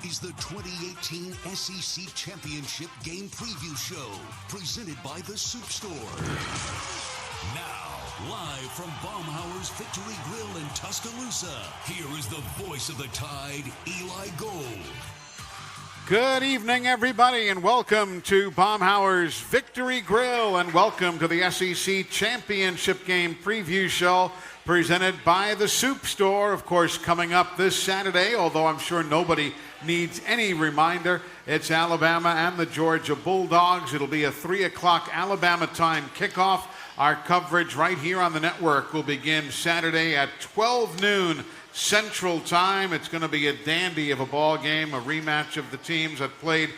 This is the 2018 SEC Championship Game Preview Show, presented by the Supe Store. Now, live from Baumhauer's Victory Grill in Tuscaloosa, here is the voice of the Tide, Eli Gold. Good evening, everybody, and welcome to Baumhauer's Victory Grill, and welcome to the SEC Championship Game Preview Show, presented by the Supe Store. Of course, coming up this Saturday, although I'm sure nobody needs any reminder, it's Alabama and the Georgia Bulldogs. It'll be a 3 o'clock Alabama time kickoff. Our coverage right here on the network will begin Saturday at 12 noon Central Time. It's going to be a dandy of a ball game, a rematch of the teams that played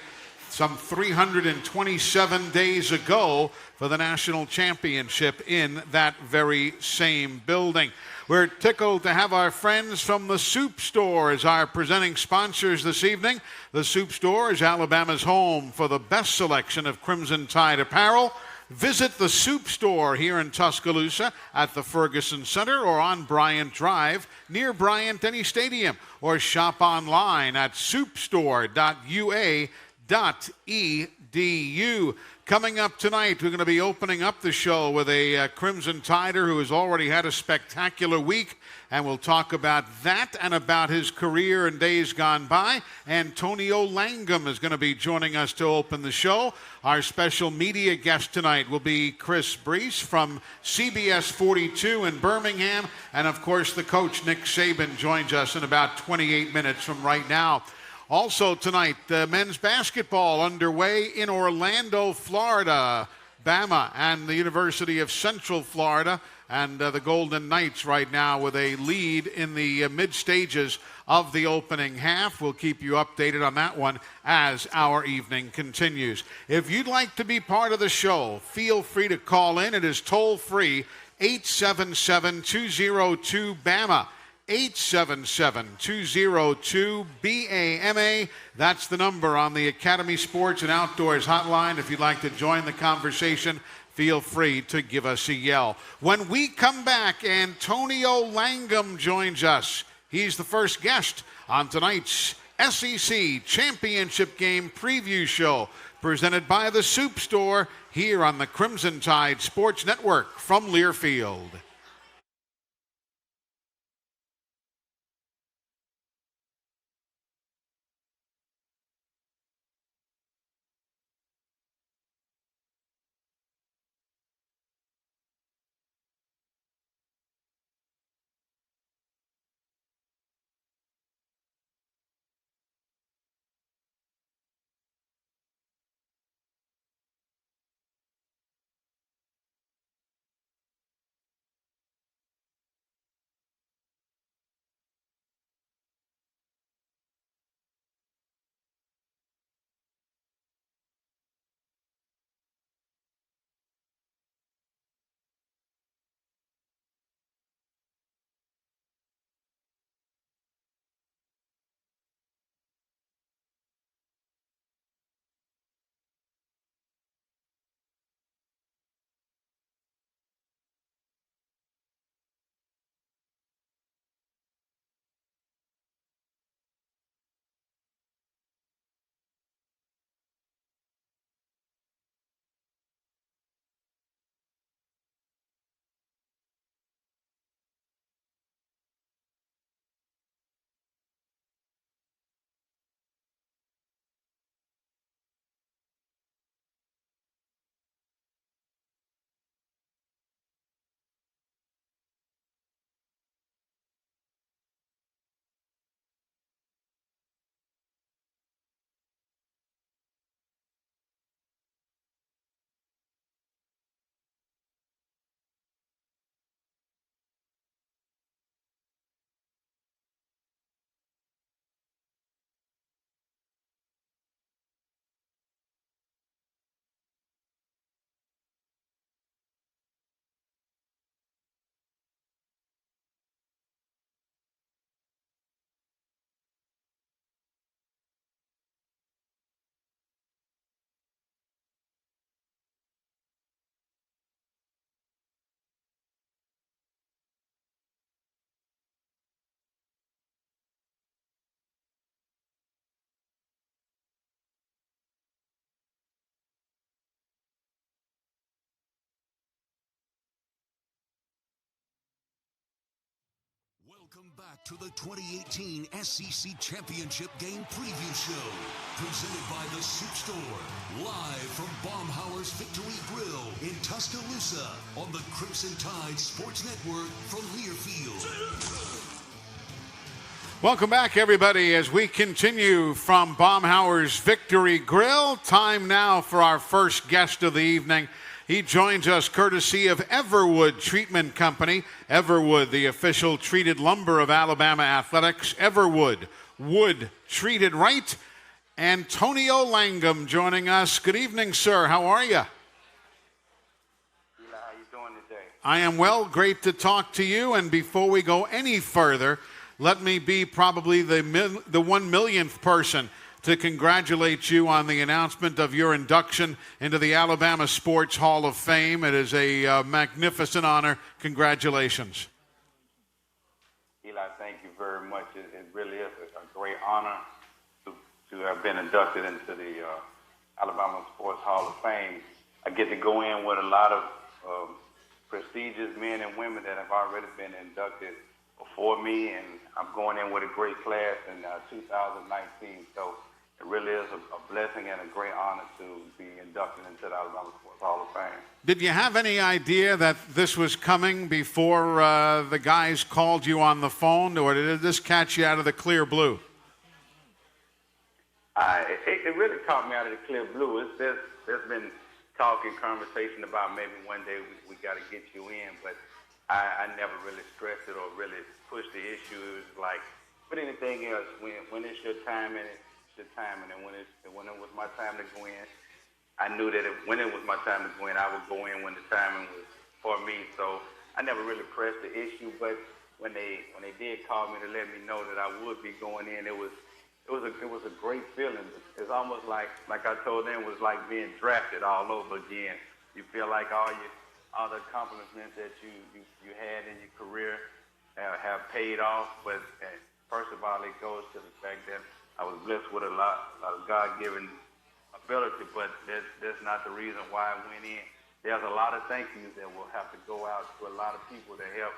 some 327 days ago for the national championship in that very same building. We're tickled to have our friends from the Supe Store as our presenting sponsors this evening. The Supe Store is Alabama's home for the best selection of Crimson Tide apparel. Visit the Supe Store here in Tuscaloosa at the Ferguson Center or on Bryant Drive near Bryant-Denny Stadium, or shop online at supestore.ua.edu. Coming up tonight, we're going to be opening up the show with a Crimson Tider who has already had a spectacular week, and we'll talk about that and about his career in days gone by. Antonio Langham is going to be joining us to open the show. Our special media guest tonight will be Chris Brees from CBS 42 in Birmingham, and of course the coach Nick Saban joins us in about 28 minutes from right now. Also tonight, men's basketball underway in Orlando, Florida. Bama and the University of Central Florida, and the Golden Knights right now with a lead in the mid-stages of the opening half. We'll keep you updated on that one as our evening continues. If you'd like to be part of the show, feel free to call in. It is toll-free, 877-202-BAMA. 877-202-BAMA. That's the number on the Academy Sports and Outdoors hotline. If you'd like to join the conversation, feel free to give us a yell. When we come back, Antonio Langham joins us. He's the first guest on tonight's SEC Championship Game Preview Show, presented by the Supe Store here on the Crimson Tide Sports Network from Learfield. Welcome back to the 2018 SEC Championship Game Preview Show, presented by the Supe Store, live from Baumhauer's Victory Grill in Tuscaloosa on the Crimson Tide Sports Network from Learfield. Welcome back, everybody, as we continue from Baumhauer's Victory Grill. Time now for our first guest of the evening. He joins us courtesy of Everwood Treatment Company. Everwood, the official treated lumber of Alabama athletics. Everwood, wood treated right. Antonio Langham joining us. Good evening, sir. How are you? How you doing today? I am well. Great to talk to you. And before we go any further, let me be probably the 1 millionth person to congratulate you on the announcement of your induction into the Alabama Sports Hall of Fame. It is a magnificent honor. Congratulations. Eli, thank you very much. It really is a great honor to have been inducted into the Alabama Sports Hall of Fame. I get to go in with a lot of prestigious men and women that have already been inducted before me, and I'm going in with a great class in 2019. So it really is a blessing and a great honor to be inducted into the Alabama Sports Hall of Fame. Did you have any idea that this was coming before the guys called you on the phone, or did this catch you out of the clear blue? It really caught me out of the clear blue. There's been talk and conversation about maybe one day we got to get you in, but I never really stressed it or really pushed the issue. It was like, but anything else, when it's your time and it's your time, and then when it was my time to go in, I knew that when it was my time to go in, I would go in when the timing was for me. So I never really pressed the issue, but when they did call me to let me know that I would be going in, it was a great feeling. It's almost like I told them, it was like being drafted all over again. You feel like all the accomplishments that you had in your career have paid off. But first of all, it goes to the fact that I was blessed with a lot of God-given ability, but that's not the reason why I went in. There's a lot of thank yous that will have to go out to a lot of people to help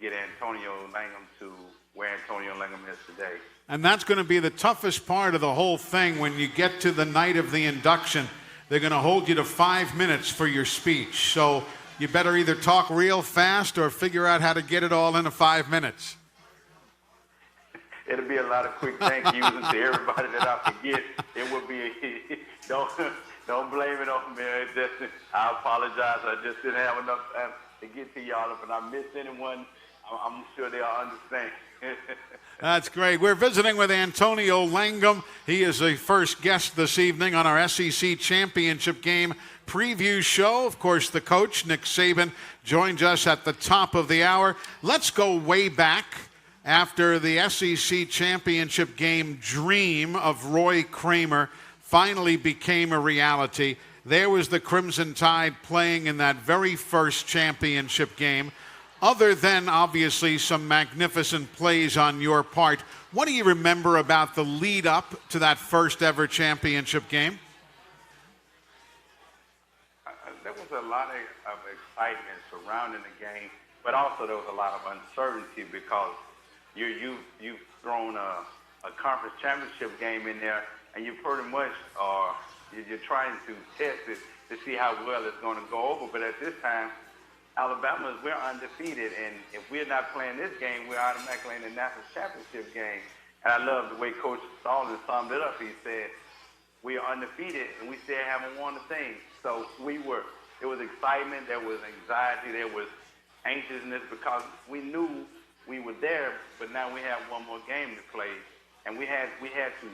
get Antonio Langham to where Antonio Langham is today. And that's going to be the toughest part of the whole thing. When you get to the night of the induction, they're going to hold you to 5 minutes for your speech. So you better either talk real fast or figure out how to get it all into 5 minutes. It'll be a lot of quick thank yous, and to everybody that I forget, it will be don't blame it on me. I apologize. I just didn't have enough time to get to y'all. If I missed anyone, I'm sure they'll understand. That's great. We're visiting with Antonio Langham. He is the first guest this evening on our SEC Championship Game Preview Show. Of course, the coach, Nick Saban, joins us at the top of the hour. Let's go way back. After the SEC Championship Game dream of Roy Kramer finally became a reality, there was the Crimson Tide playing in that very first championship game. Other than, obviously, some magnificent plays on your part, what do you remember about the lead up to that first ever championship game? There was a lot of excitement surrounding the game, but also there was a lot of uncertainty because you've thrown a conference championship game in there, and you pretty much you're trying to test it to see how well it's going to go over. But at this time, Alabama, we're undefeated, and if we're not playing this game, we're automatically in the national championship game. And I love the way Coach Saban summed it up. He said, we are undefeated, and we still haven't won a thing. So there was excitement, there was anxiety, there was anxiousness because we knew we were there, but now we have one more game to play, and we had to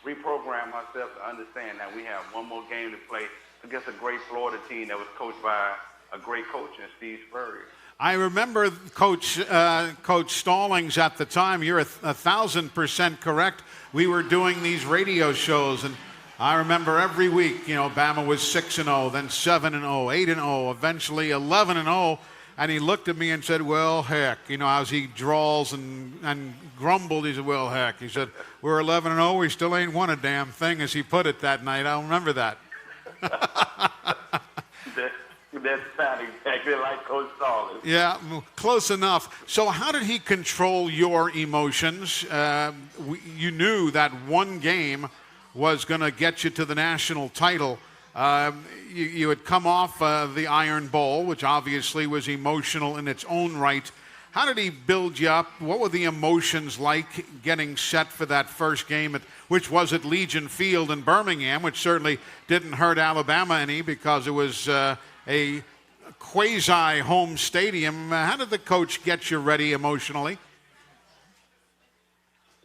reprogram ourselves to understand that we have one more game to play against a great Florida team that was coached by a great coach in Steve Spurrier. I remember Coach Stallings at the time. You're 1,000% correct. We were doing these radio shows, and I remember every week, Bama was 6-0, then 7-0, 8-0, eventually 11-0. And he looked at me and said, well, heck, as he drawls and grumbled, he said, well, heck. He said, we're 11-0, we still ain't won a damn thing, as he put it that night. I'll remember that. That sounded exactly like Coach Saban. Yeah, close enough. So how did he control your emotions? You knew that one game was going to get you to the national title. You had come off the Iron Bowl, which obviously was emotional in its own right. How did he build you up? What were the emotions like getting set for that first game, which was at Legion Field in Birmingham, which certainly didn't hurt Alabama any because it was a quasi-home stadium. How did the coach get you ready emotionally?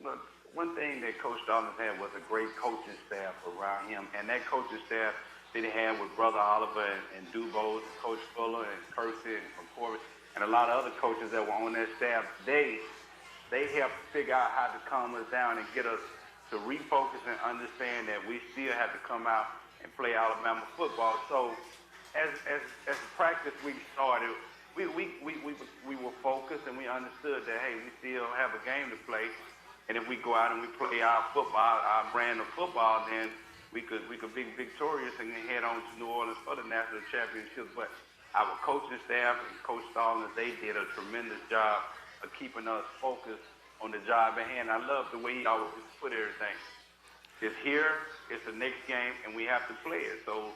Look, one thing that Coach Saban had was a great coaching staff around him, and that coaching staff that he had with Brother Oliver and Dubose, and Coach Fuller and Kersey and McCormick, and a lot of other coaches that were on that staff, they helped figure out how to calm us down and get us to refocus and understand that we still have to come out and play Alabama football. So as practice we started, we were focused and we understood that, hey, we still have a game to play. And if we go out and we play our football, our brand of football, then we could be victorious and then head on to New Orleans for the national championship. But our coaching staff and Coach Saban, they did a tremendous job of keeping us focused on the job at hand. I love the way he always put everything. It's here, it's the next game, and we have to play it. So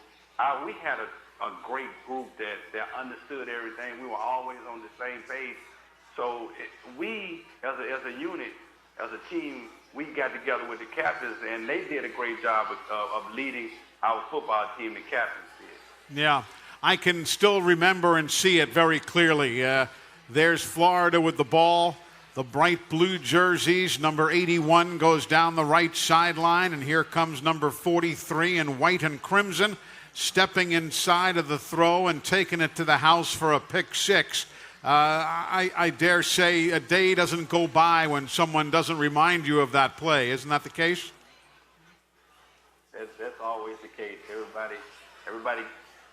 we had a great group that understood everything. We were always on the same page. So we, as a unit, as a team, we got together with the captains, and they did a great job of leading our football team, the captains did. Yeah, I can still remember and see it very clearly. There's Florida with the ball, the bright blue jerseys. Number 81 goes down the right sideline, and here comes number 43 in white and crimson, stepping inside of the throw and taking it to the house for a pick six. I dare say a day doesn't go by when someone doesn't remind you of that play. Isn't that the case? That's always the case. Everybody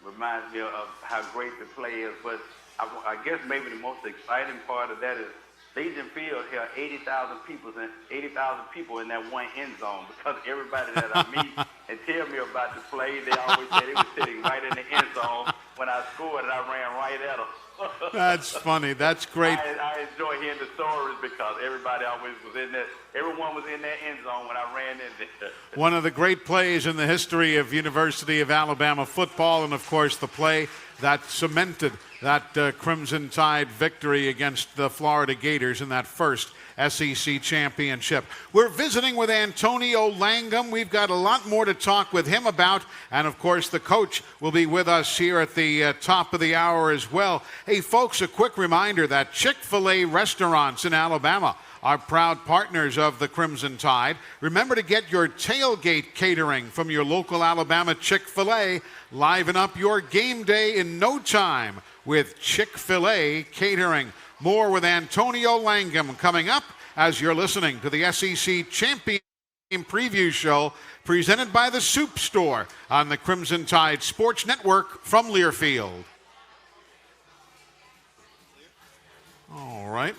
reminds me of how great the play is. But I guess maybe the most exciting part of that is Legion Field held 80,000 people in that one end zone, because everybody that I meet and tell me about the play, they always say they were sitting right in the end zone when I scored and I ran right at them. That's funny. That's great. I enjoy hearing the stories because everybody always was in there. Everyone was in that end zone when I ran in there. One of the great plays in the history of University of Alabama football, and of course the play that cemented that Crimson Tide victory against the Florida Gators in that first SEC championship. We're visiting with Antonio Langham. We've got a lot more to talk with him about, and of course the coach will be with us here at the top of the hour as well. Hey folks, a quick reminder that Chick-fil-A restaurants in Alabama are proud partners of the Crimson Tide. Remember to get your tailgate catering from your local Alabama Chick-fil-A. Liven up your game day in no time with Chick-fil-A catering. More with Antonio Langham coming up as you're listening to the SEC Champion Preview Show presented by the Supe Store on the Crimson Tide Sports Network from Learfield. All right.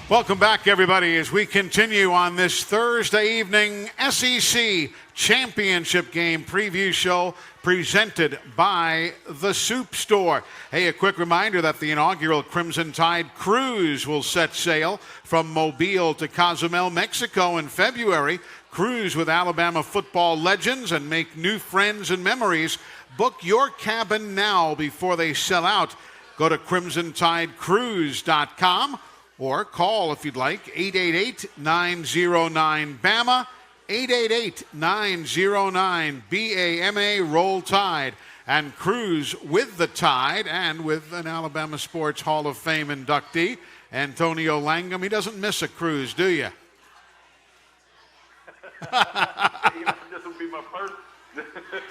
Welcome back, everybody, as we continue on this Thursday evening SEC Championship Game preview show presented by the Supe Store. Hey, a quick reminder that the inaugural Crimson Tide Cruise will set sail from Mobile to Cozumel, Mexico in February. Cruise with Alabama football legends and make new friends and memories. Book your cabin now before they sell out. Go to crimsontidecruise.com. Or call, if you'd like, 888-909-BAMA, 888-909-BAMA, Roll Tide, and cruise with the Tide and with an Alabama Sports Hall of Fame inductee, Antonio Langham. He doesn't miss a cruise, do you? This will be my first.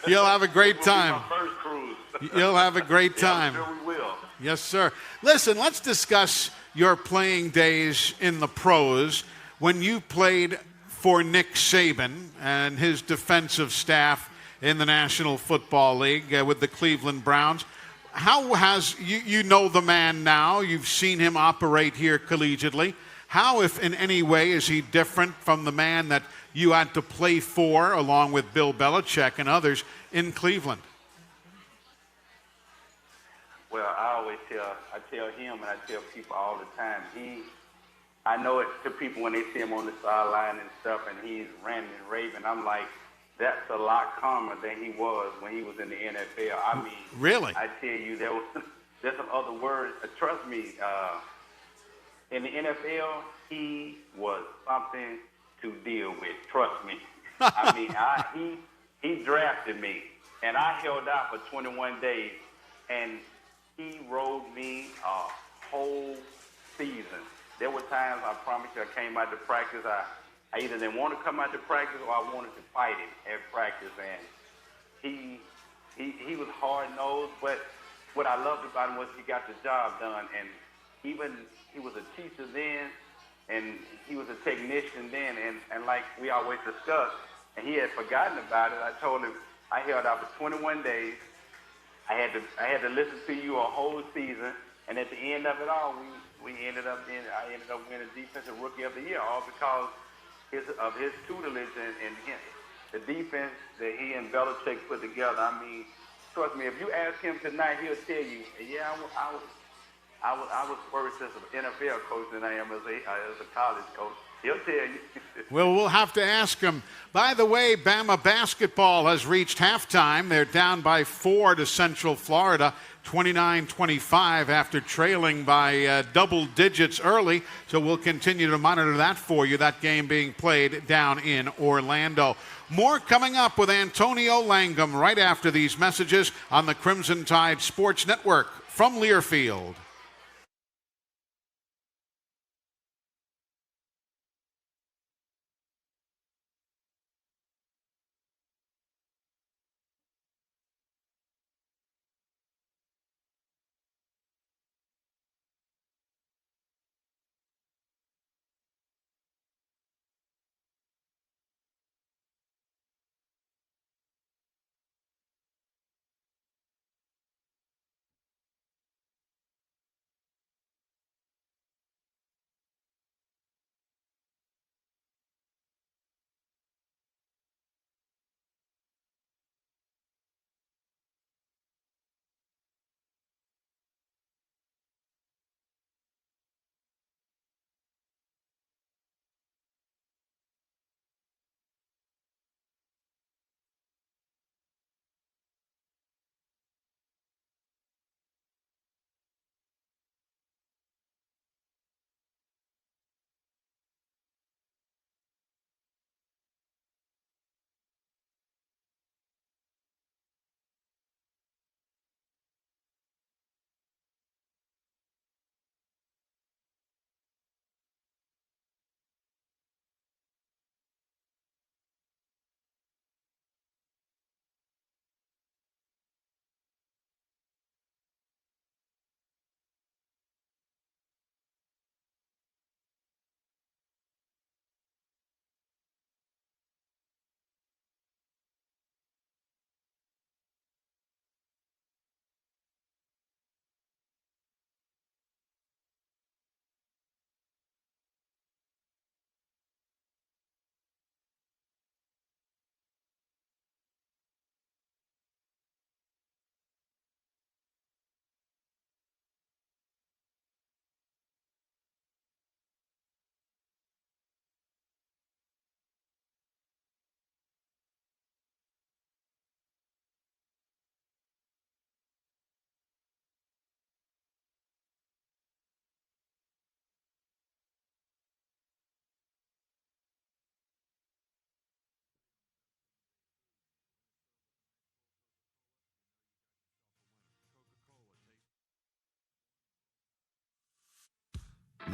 You'll have a great time. My first cruise. You'll have a great time. Yeah, I'm sure we will. Yes, sir. Listen, let's discuss your playing days in the pros when you played for Nick Saban and his defensive staff in the National Football League with the Cleveland Browns. How has you know the man now? You've seen him operate here collegiately. How, if in any way, is he different from the man that you had to play for, along with Bill Belichick and others, in Cleveland? Well, I tell him and I tell people all the time, I know it to people when they see him on the sideline and stuff and he's ranting and raving, I'm like, that's a lot calmer than he was when he was in the NFL. I mean, really? I tell you, there's some other words. Trust me, in the NFL, he was something to deal with. Trust me. I mean, he drafted me, and I held out for 21 days, and he rode me a whole season. There were times, I promise you, I came out to practice. I either didn't want to come out to practice or I wanted to fight him at practice. And he was hard-nosed, but what I loved about him was he got the job done. And even he was a teacher then, and he was a technician then. And like we always discuss, and he had forgotten about it. I told him I held out for 21 days. I had to listen to you a whole season, and at the end of it all, I ended up winning Defensive Rookie of the Year, all because of his tutelage and the defense that he and Belichick put together. I mean, trust me, if you ask him tonight, he'll tell you, yeah, I was worse as an NFL coach than I am as a college coach. He'll tell you. Well, we'll have to ask him. By the way, Bama basketball has reached halftime. They're down by 4 to Central Florida, 29-25 after trailing by double digits early. So we'll continue to monitor that for you, that game being played down in Orlando. More coming up with Antonio Langham right after these messages on the Crimson Tide Sports Network from Learfield.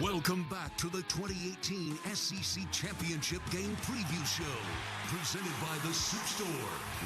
Welcome back to the 2018 SEC Championship Game Preview Show, presented by the Supe Store,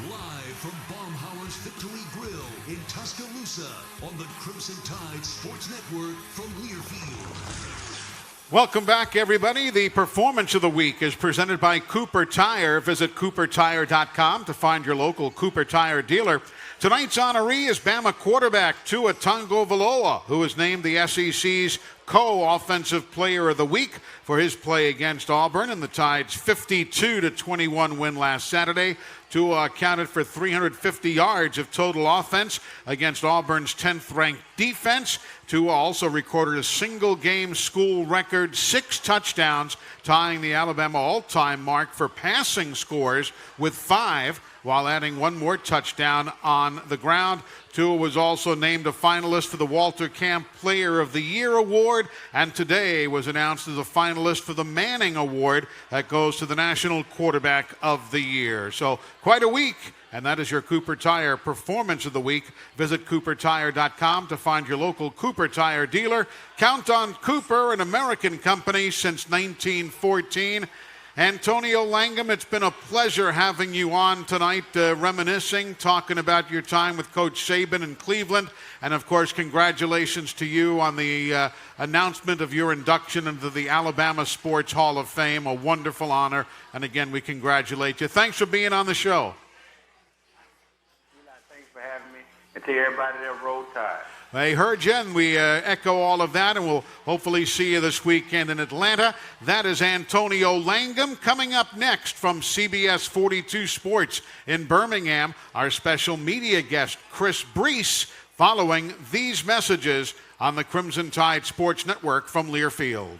live from Baumhauer's Victory Grill in Tuscaloosa on the Crimson Tide Sports Network from Learfield. Welcome back, everybody. The performance of the week is presented by Cooper Tire. Visit coopertire.com to find your local Cooper Tire dealer. Tonight's honoree is Bama quarterback Tua Tagovailoa, who was named the SEC's co-offensive player of the week for his play against Auburn in the Tide's 52-21 win last Saturday. Tua accounted for 350 yards of total offense against Auburn's 10th-ranked defense. Tua also recorded a single-game school record 6 touchdowns, tying the Alabama all-time mark for passing scores with 5, while adding 1 more touchdown on the ground. Tua was also named a finalist for the Walter Camp Player of the Year Award, and today was announced as a finalist for the Manning Award that goes to the National Quarterback of the Year. So quite a week, and that is your Cooper Tire Performance of the Week. Visit coopertire.com to find your local Cooper Tire dealer. Count on Cooper, an American company since 1914. Antonio Langham, it's been a pleasure having you on tonight, reminiscing, talking about your time with Coach Saban in Cleveland. And, of course, congratulations to you on the announcement of your induction into the Alabama Sports Hall of Fame. A wonderful honor. And, again, we congratulate you. Thanks for being on the show. Thanks for having me. And to everybody that Roll Tide. I heard you, and we echo all of that, and we'll hopefully see you this weekend in Atlanta. That is Antonio Langham. Coming up next from CBS 42 Sports in Birmingham, our special media guest, Chris Brees, following these messages on the Crimson Tide Sports Network from Learfield.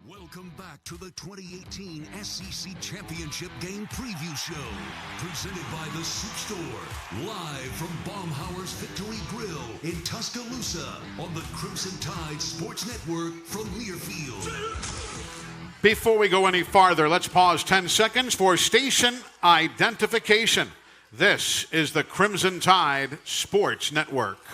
Welcome back to the 2018 SEC Championship Game Preview Show, presented by the Supe Store, live from Baumhauer's Victory Grill in Tuscaloosa on the Crimson Tide Sports Network from Learfield. Before we go any farther, let's pause 10 seconds for station identification. This is the Crimson Tide Sports Network.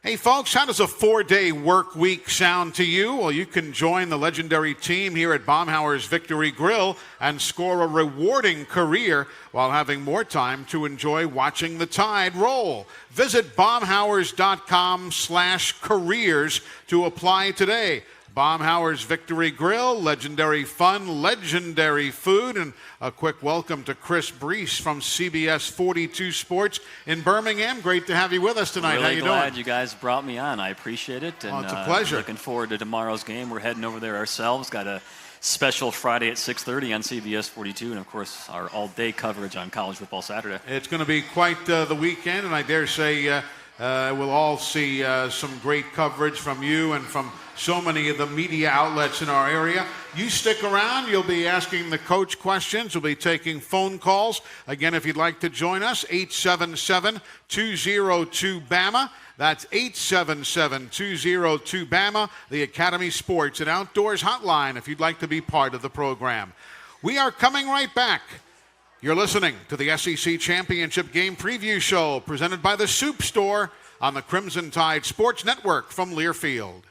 Hey folks, how does a 4-day work week sound to you? Well, you can join the legendary team here at Baumhauer's Victory Grill and score a rewarding career while having more time to enjoy watching the Tide roll. Visit baumhauers.com/careers to apply today. Baumhauer's Victory Grill, legendary fun, legendary food, and a quick welcome to Chris Brees from CBS 42 Sports in Birmingham. Great to have you with us tonight. Really How you doing? glad you guys brought me on. I appreciate it. And, it's a pleasure. Looking forward to tomorrow's game. We're heading over there ourselves. Got a special Friday at 6:30 on CBS 42, and of course our all-day coverage on college football Saturday. It's going to be quite the weekend, and I dare say we'll all see some great coverage from you and from so many of the media outlets in our area. You stick around. You'll be asking the coach questions. We'll be taking phone calls. Again, if you'd like to join us, 877-202-BAMA. That's 877-202-BAMA, the Academy Sports and Outdoors Hotline, if you'd like to be part of the program. We are coming right back. You're listening to the SEC Championship Game Preview Show presented by the Supe Store on the Crimson Tide Sports Network from Learfield.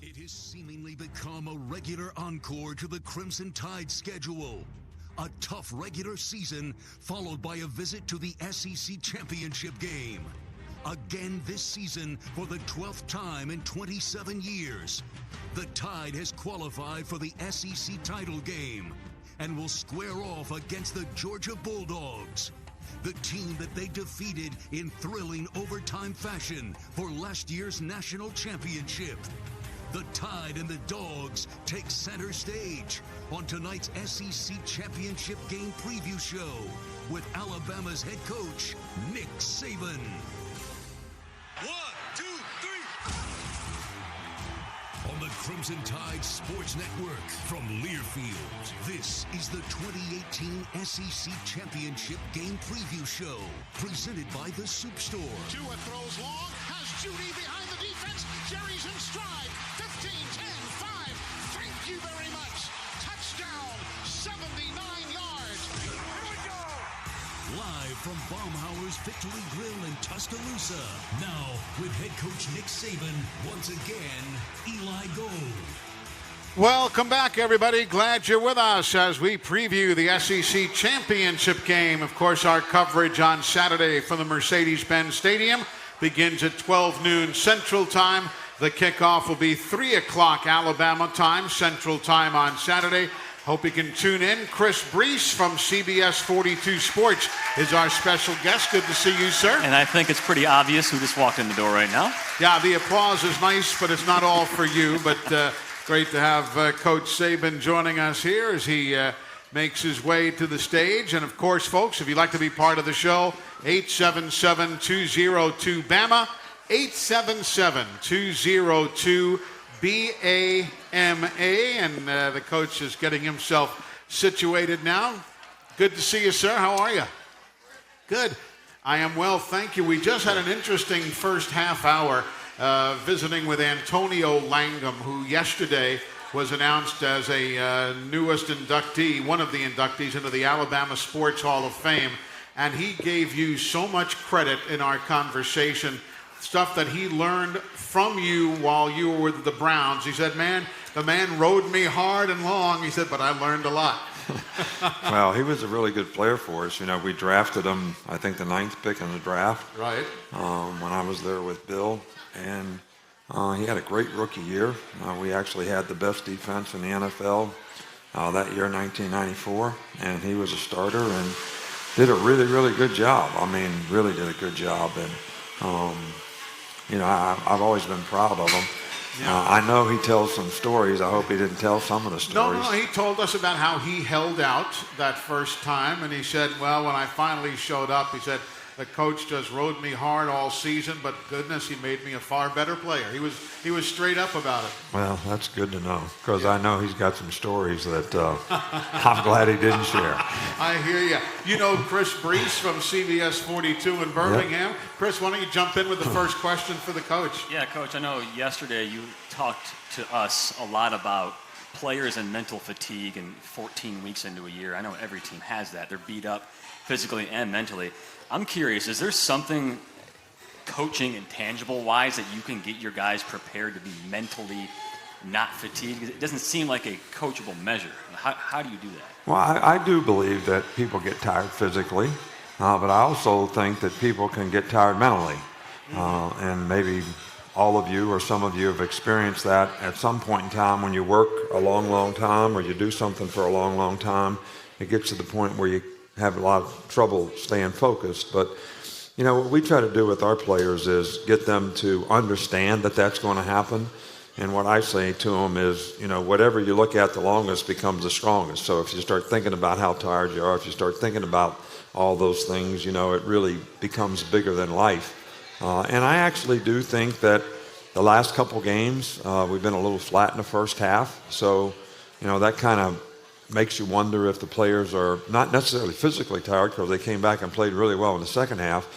It has seemingly become a regular encore to the Crimson Tide schedule. A tough regular season followed by a visit to the SEC Championship game. Again this season for the 12th time in 27 years. The Tide has qualified for the SEC title game and will square off against the Georgia Bulldogs, the team that they defeated in thrilling overtime fashion for last year's national championship. The Tide and the Dogs take center stage on tonight's SEC Championship Game Preview Show with Alabama's head coach, Nick Saban. 1, 2, 3. On the Crimson Tide Sports Network from Learfield, this is the 2018 SEC Championship Game Preview Show presented by the Supe Store. Tua throws long, has Judy behind the defense. Jerry's in stride. 15, 10, 5. Thank you very much. Touchdown, 79 yards. Here we go. Live from Baumhauer's Victory Grill in Tuscaloosa. Now, with head coach Nick Saban, once again, Eli Gold. Welcome back, everybody. Glad you're with us as we preview the SEC Championship game. Of course, our coverage on Saturday from the Mercedes-Benz Stadium begins at 12 noon Central Time. The kickoff will be 3 o'clock Alabama time, Central Time on Saturday. Hope you can tune in. Chris Brees from CBS 42 Sports is our special guest. Good to see you, sir. And I think it's pretty obvious who just walked in the door right now. Yeah, the applause is nice, but it's not all for you. But great to have Coach Saban joining us here as he makes his way to the stage. And, of course, folks, if you'd like to be part of the show, 877-202-BAMA. 877-202-BAMA, and the coach is getting himself situated now. Good to see you, sir. How are you? Good. I am well, thank you. We just had an interesting first half hour visiting with Antonio Langham, who yesterday was announced as a newest inductee, one of the inductees into the Alabama Sports Hall of Fame. And he gave you so much credit in our conversation, stuff that he learned from you while you were with the Browns. He said, man, the man rode me hard and long. He said, but I learned a lot. Well, he was a really good player for us. You know, we drafted him, I think, the 9th pick in the draft. Right. When I was there with Bill. And he had a great rookie year. We actually had the best defense in the NFL that year, 1994. And he was a starter and did a really, really good job. I mean, really did a good job. And, you know, I've always been proud of him. Yeah. I know he tells some stories. I hope he didn't tell some of the stories. No, he told us about how he held out that first time. And he said, well, when I finally showed up, he said, the coach just rode me hard all season, but goodness, he made me a far better player. He was straight up about it. Well, that's good to know, because I know he's got some stories that I'm glad he didn't share. I hear you. You know Chris Brees from CBS 42 in Birmingham. Yep. Chris, why don't you jump in with the first question for the coach? Yeah, Coach, I know yesterday you talked to us a lot about players and mental fatigue and 14 weeks into a year. I know every team has that. They're beat up physically and mentally. I'm curious, is there something coaching and tangible-wise that you can get your guys prepared to be mentally not fatigued? It doesn't seem like a coachable measure. How do you do that? Well, I do believe that people get tired physically, but I also think that people can get tired mentally. And maybe all of you or some of you have experienced that at some point in time when you work a long, long time or you do something for a long, long time. It gets to the point where you have a lot of trouble staying focused. But, you know, what we try to do with our players is get them to understand that that's going to happen. And what I say to them is, you know, whatever you look at the longest becomes the strongest. So if you start thinking about how tired you are, if you start thinking about all those things, you know, it really becomes bigger than life. And I actually do think that the last couple games, we've been a little flat in the first half. So, you know, that kind of makes you wonder if the players are not necessarily physically tired, because they came back and played really well in the second half,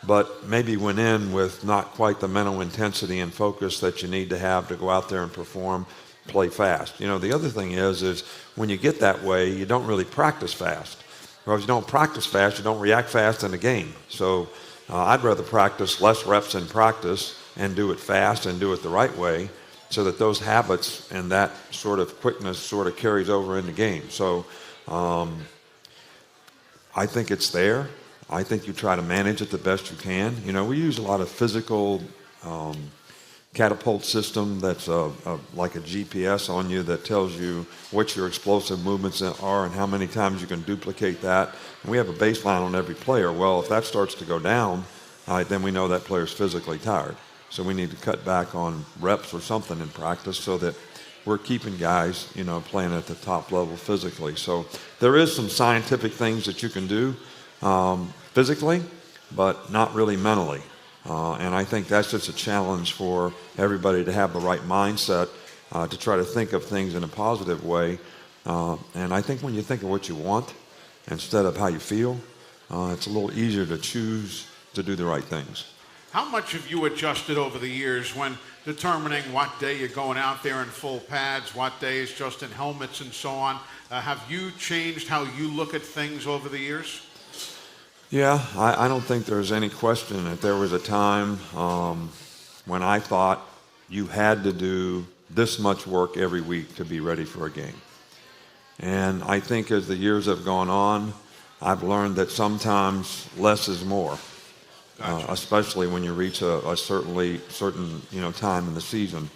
but maybe went in with not quite the mental intensity and focus that you need to have to go out there and perform, play fast. You know, the other thing is when you get that way, you don't really practice fast. Or if you don't practice fast, you don't react fast in the game. So I'd rather practice less reps in practice and do it fast and do it the right way, so that those habits and that sort of quickness sort of carries over in the game. So I think it's there. I think you try to manage it the best you can. You know, we use a lot of physical catapult system that's like a GPS on you that tells you what your explosive movements are and how many times you can duplicate that. And we have a baseline on every player. Well, if that starts to go down, then we know that player's physically tired. So we need to cut back on reps or something in practice so that we're keeping guys, you know, playing at the top level physically. So there is some scientific things that you can do physically, but not really mentally. And I think that's just a challenge for everybody to have the right mindset to try to think of things in a positive way. And I think when you think of what you want instead of how you feel, it's a little easier to choose to do the right things. How much have you adjusted over the years when determining what day you're going out there in full pads, what days just in helmets and so on? Have you changed how you look at things over the years? Yeah, I don't think there's any question that there was a time when I thought you had to do this much work every week to be ready for a game. And I think as the years have gone on, I've learned that sometimes less is more. Gotcha. Especially when you reach a certain time in the season.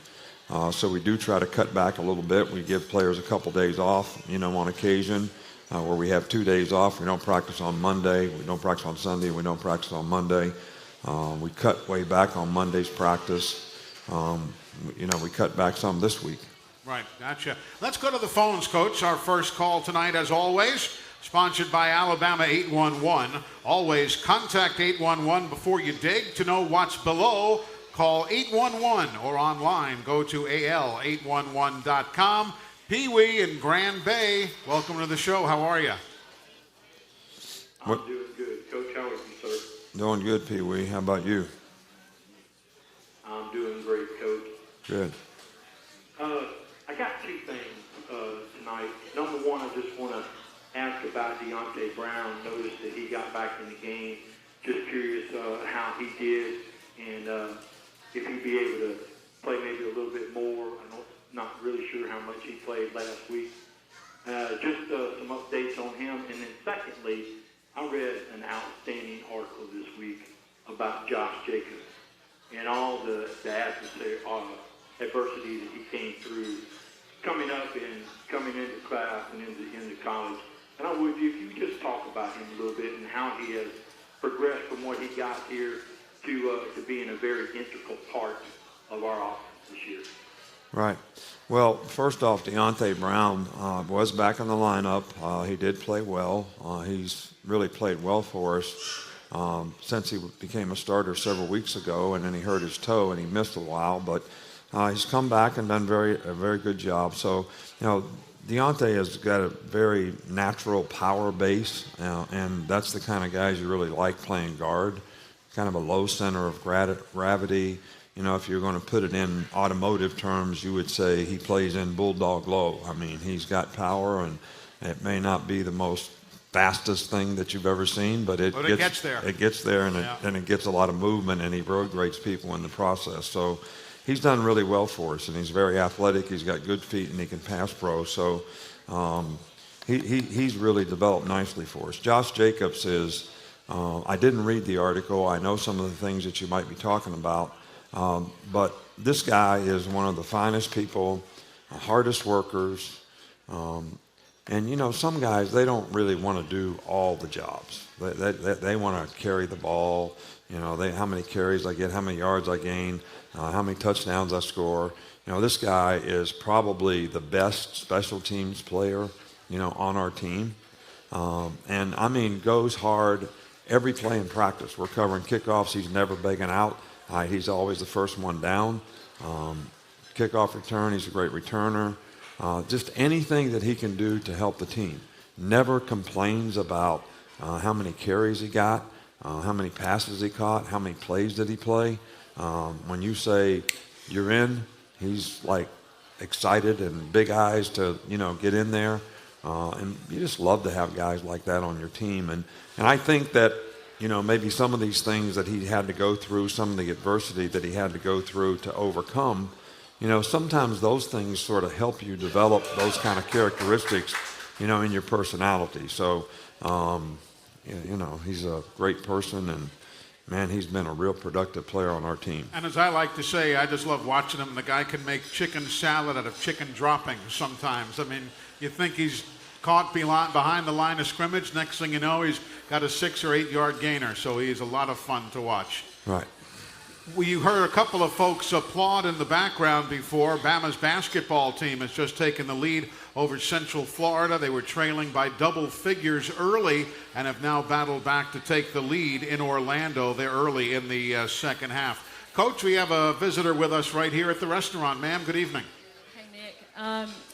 So we do try to cut back a little bit. We give players a couple days off, on occasion, where we have 2 days off. We don't practice on Monday. We don't practice on Sunday. We don't practice on Monday. We cut way back on Monday's practice. We cut back some this week. Right, gotcha. Let's go to the phones, Coach. Our first call tonight, as always, sponsored by Alabama 811. Always contact 811 before you dig to know what's below Call 811 or online. Go to al811.com. Pee Wee in Grand Bay, welcome to the show. How are you? I'm doing good. Coach, how are you, sir? Doing good, Pee Wee. How about you? I'm doing great, Coach. Good. I got two things tonight. Number one, I just want to ask about Deontay Brown. Noticed that he got back in the game. Just curious how he did and if he'd be able to play maybe a little bit more. I'm not really sure how much he played last week. Just some updates on him. And then secondly, I read an outstanding article this week about Josh Jacobs and all the adversary, adversity that he came through coming up and coming into class and into college. And I would, if you could just talk about him a little bit and how he has progressed from what he got here to being a very integral part of our offense this year. Right. Well, first off, Deontay Brown was back in the lineup. He did play well. He's really played well for us since he became a starter several weeks ago, and then he hurt his toe and he missed a while. But he's come back and done a very good job. So, Deontay has got a very natural power base, and that's the kind of guys you really like playing guard. Kind of a low center of gravity. If you're going to put it in automotive terms, you would say he plays in bulldog low. I mean, he's got power, and it may not be the most fastest thing that you've ever seen, but it gets there. It gets there, and it gets a lot of movement, and he road grates people in the process. So he's done really well for us, and he's very athletic. He's got good feet, and he can pass pro. So he's really developed nicely for us. Josh Jacobs is. I didn't read the article. I know some of the things that you might be talking about. But this guy is one of the finest people, hardest workers. And, some guys, they don't really want to do all the jobs. They want to carry the ball, how many carries I get, how many yards I gain, how many touchdowns I score. This guy is probably the best special teams player, on our team. And, goes hard every play in practice. We're covering kickoffs. He's never begging out. He's always the first one down. Kickoff return, he's a great returner. Just anything that he can do to help the team. Never complains about how many carries he got, how many passes he caught, how many plays did he play. When you say you're in, he's like excited and big eyes to, get in there. And you just love to have guys like that on your team. And I think that, maybe some of these things that he had to go through, some of the adversity that he had to go through to overcome, sometimes those things sort of help you develop those kind of characteristics, in your personality. So, he's a great person, and, man, he's been a real productive player on our team. And as I like to say, I just love watching him. The guy can make chicken salad out of chicken droppings sometimes. I mean, you think he's caught behind the line of scrimmage. Next thing you know, he's got a 6 or 8 yard gainer. So he's a lot of fun to watch. Right. Well, you heard a couple of folks applaud in the background before. Bama's basketball team has just taken the lead over Central Florida. They were trailing by double figures early and have now battled back to take the lead in Orlando. They're early in the second half. Coach, we have a visitor with us right here at the restaurant. Ma'am, good evening. Hey, Nick.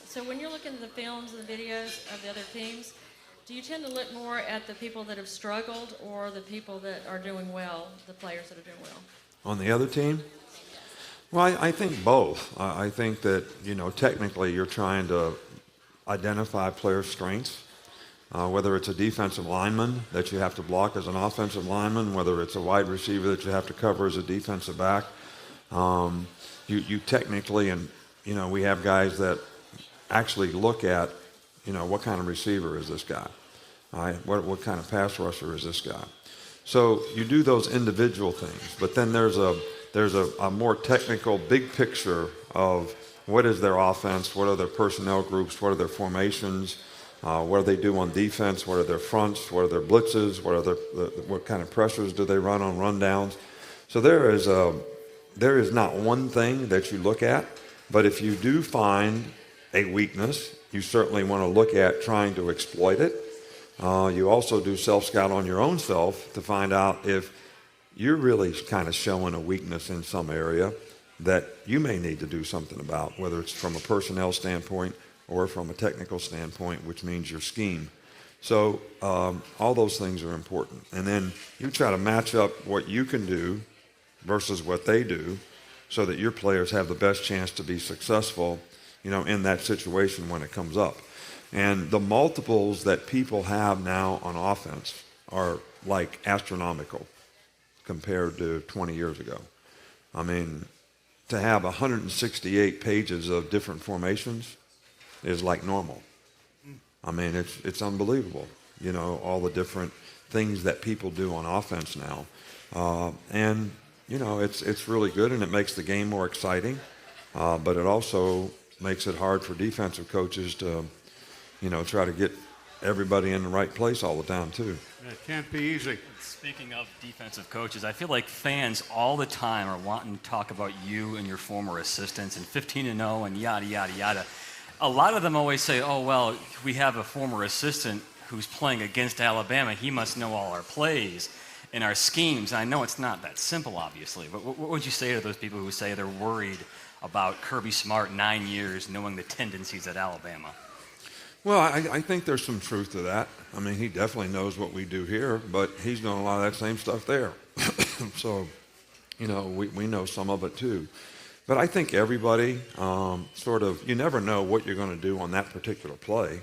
So when you're looking at the films and the videos of the other teams, do you tend to look more at the people that have struggled or the people that are doing well, the players that are doing well? On the other team? Well, I think both. I think that, technically you're trying to identify player strengths, whether it's a defensive lineman that you have to block as an offensive lineman, whether it's a wide receiver that you have to cover as a defensive back. You technically, and, we have guys that actually look at, what kind of receiver is this guy? What kind of pass rusher is this guy? So you do those individual things, but then there's a more technical, big picture of what is their offense, what are their personnel groups, what are their formations, what do they do on defense, what are their fronts, what are their blitzes, what kind of pressures do they run on rundowns. So there is not one thing that you look at, but if you do find a weakness, you certainly want to look at trying to exploit it. You also do self-scout on your own self to find out if, you're really kind of showing a weakness in some area that you may need to do something about, whether it's from a personnel standpoint or from a technical standpoint, which means your scheme. So all those things are important. And then you try to match up what you can do versus what they do so that your players have the best chance to be successful, in that situation when it comes up. And the multiples that people have now on offense are like astronomical compared to 20 years ago. I mean, to have 168 pages of different formations is like normal. I mean, it's unbelievable, all the different things that people do on offense now. And it's really good, and it makes the game more exciting. But it also makes it hard for defensive coaches to, try to get everybody in the right place all the time, too. It can't be easy. Speaking of defensive coaches, I feel like fans all the time are wanting to talk about you and your former assistants and 15-0 and yada, yada, yada. A lot of them always say, oh, well, we have a former assistant who's playing against Alabama. He must know all our plays and our schemes. And I know it's not that simple, obviously, but what would you say to those people who say they're worried about Kirby Smart 9 years knowing the tendencies at Alabama? Well, I think there's some truth to that. I mean, he definitely knows what we do here, but he's doing a lot of that same stuff there. So, we know some of it too. But I think everybody you never know what you're going to do on that particular play.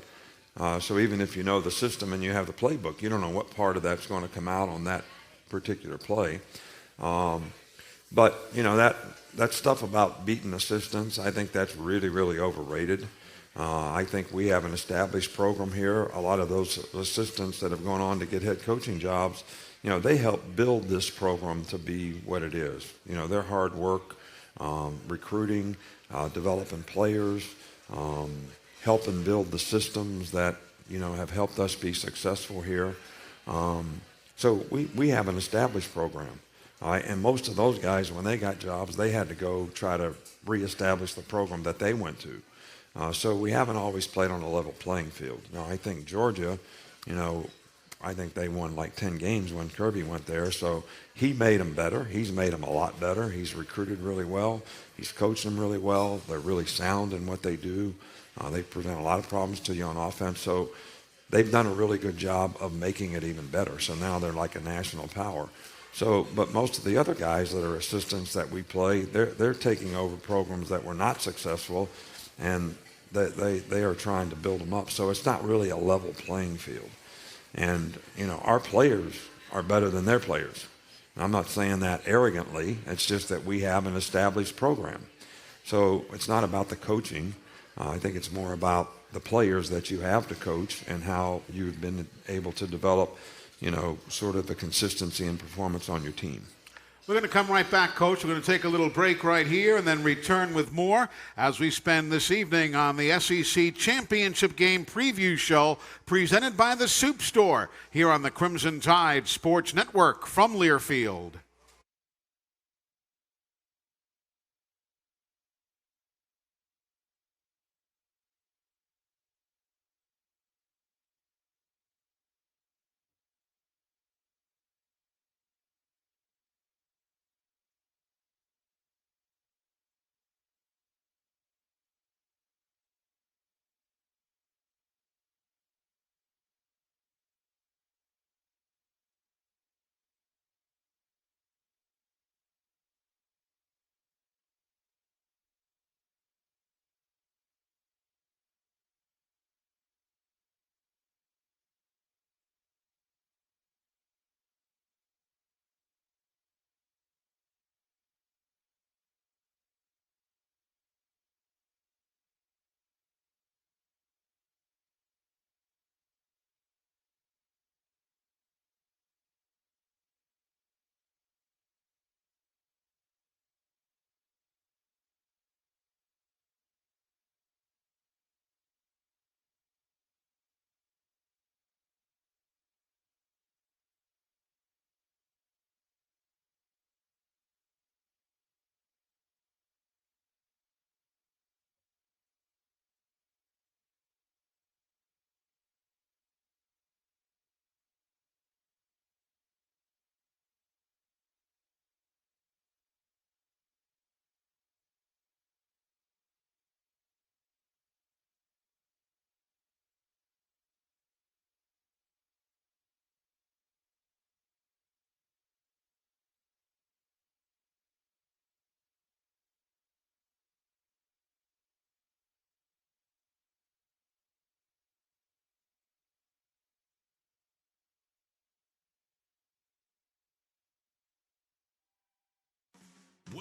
So even if you know the system and you have the playbook, you don't know what part of that's going to come out on that particular play. But, that stuff about beating assistants, I think that's really, really overrated. I think we have an established program here. A lot of those assistants that have gone on to get head coaching jobs, they help build this program to be what it is. Their hard work, recruiting, developing players, helping build the systems that, have helped us be successful here. So we have an established program. And most of those guys, when they got jobs, they had to go try to reestablish the program that they went to. So we haven't always played on a level playing field. Now, I think Georgia, I think they won like 10 games when Kirby went there. So he made them better. He's made them a lot better. He's recruited really well. He's coached them really well. They're really sound in what they do. They present a lot of problems to you on offense. So they've done a really good job of making it even better. So now they're like a national power. So, but most of the other guys that are assistants that we play, they're taking over programs that were not successful, and they are trying to build them up. So it's not really a level playing field. And, our players are better than their players. And I'm not saying that arrogantly. It's just that we have an established program. So it's not about the coaching. I think it's more about the players that you have to coach and how you've been able to develop, sort of the consistency and performance on your team. We're going to come right back, Coach. We're going to take a little break right here and then return with more as we spend this evening on the SEC Championship Game Preview Show presented by the Supe Store here on the Crimson Tide Sports Network from Learfield.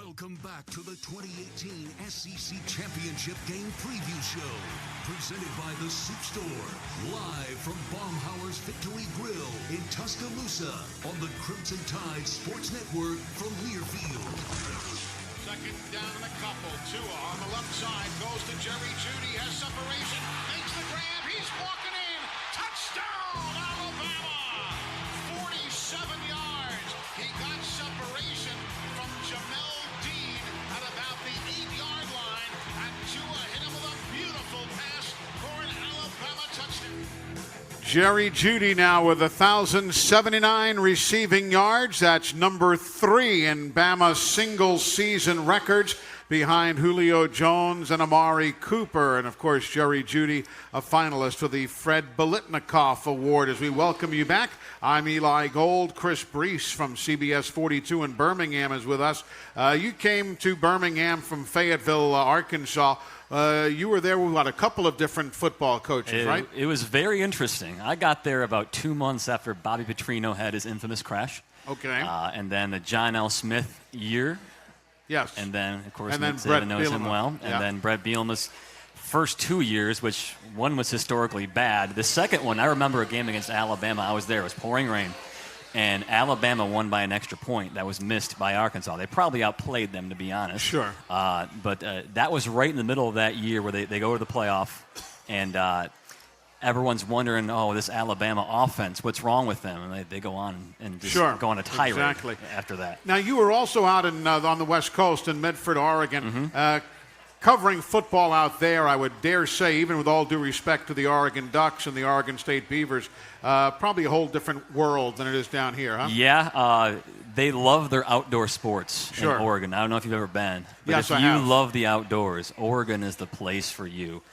Welcome back to the 2018 SEC Championship Game Preview Show, presented by the Supe Store, live from Baumhauer's Victory Grill in Tuscaloosa on the Crimson Tide Sports Network from Learfield. Second down and a couple. Tua on the left side goes to Jerry Jeudy, has separation, makes the grab, he's walking in. Touchdown, Alabama! 47 yards. He got separation from Jamel Dean at about the 8-yard line, and Tua hit him with a beautiful pass for an Alabama touchdown. Jerry Jeudy now with 1,079 receiving yards. That's number 3 in Bama's single-season records, behind Julio Jones and Amari Cooper. And, of course, Jerry Jeudy, a finalist for the Fred Biletnikoff Award. As we welcome you back, I'm Eli Gold. Chris Brees from CBS 42 in Birmingham is with us. You came to Birmingham from Fayetteville, Arkansas. You were there with, a couple of different football coaches, right? It was very interesting. I got there about 2 months after Bobby Petrino had his infamous crash. Okay. And then the John L. Smith year. Yes. And then, of course, and then Nick Brett Saban knows him Bielema. well. And then Brett Bielema's first 2 years, which one was historically bad. The second one, I remember a game against Alabama. I was there. It was pouring rain. And Alabama won by an extra point that was missed by Arkansas. They probably outplayed them, to be honest. Sure. But that was right in the middle of that year where they go to the playoff. And everyone's wondering, this Alabama offense, what's wrong with them? And they go on and just go on a tirade after that. Now, you were also out on the West Coast in Medford, Oregon, covering football out there. I would dare say, even with all due respect to the Oregon Ducks and the Oregon State Beavers, probably a whole different world than it is down here, huh? Yeah, they love their outdoor sports in Sure. Oregon. I don't know if you've ever been. But Yes, if I you have. love the outdoors, Oregon is the place for you.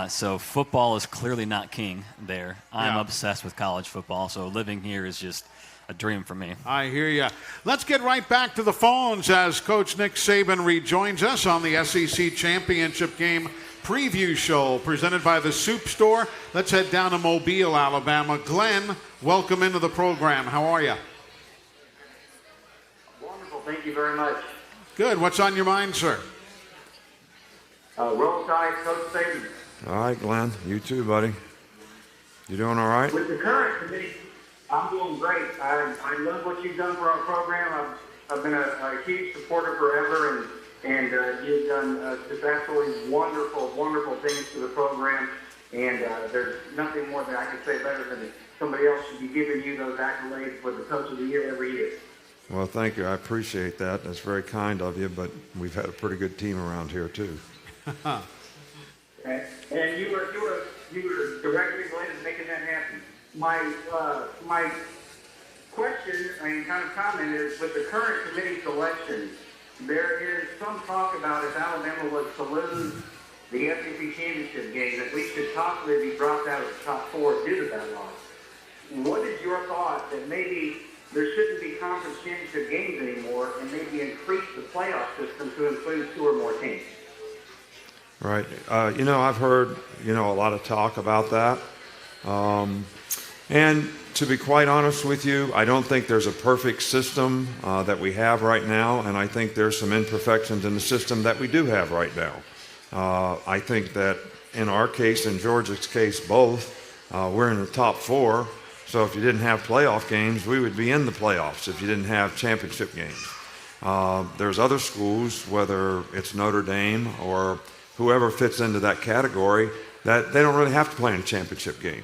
So football is clearly not king there. I'm obsessed with college football, so living here is just a dream for me. I hear you. Let's get right back to the phones as Coach Nick Saban rejoins us on the SEC Championship Game Preview Show presented by the Supe Store. Let's head down to Mobile, Alabama. Glenn, welcome into the program. How are you? Wonderful. Thank you very much. Good. What's on your mind, sir? Roll Tide, Coach Saban. All right, Glenn. You too, buddy. You doing all right? With the current committee, I'm doing great. I love what you've done for our program. I've been a huge supporter forever, and you've done just absolutely wonderful, wonderful things to the program. And there's nothing more that I can say better than somebody else should be giving you those accolades for the Coach of the Year every year. Well, thank you. I appreciate that. That's very kind of you, but we've had a pretty good team around here, too. And you were directly related to making that happen. My question and kind of comment is, with the current committee selection, there is some talk about if Alabama was to lose the SEC championship game, that we should possibly be dropped out of the top 4 due to that loss. What is your thought that maybe there shouldn't be conference championship games anymore and maybe increase the playoff system to include 2 or more teams? Right. I've heard, a lot of talk about that. And to be quite honest with you, I don't think there's a perfect system that we have right now, and I think there's some imperfections in the system that we do have right now. I think that in our case, in Georgia's case, both, we're in the top 4. So if you didn't have playoff games, we would be in the playoffs if you didn't have championship games. There's other schools, whether it's Notre Dame or whoever fits into that category, that they don't really have to play in a championship game.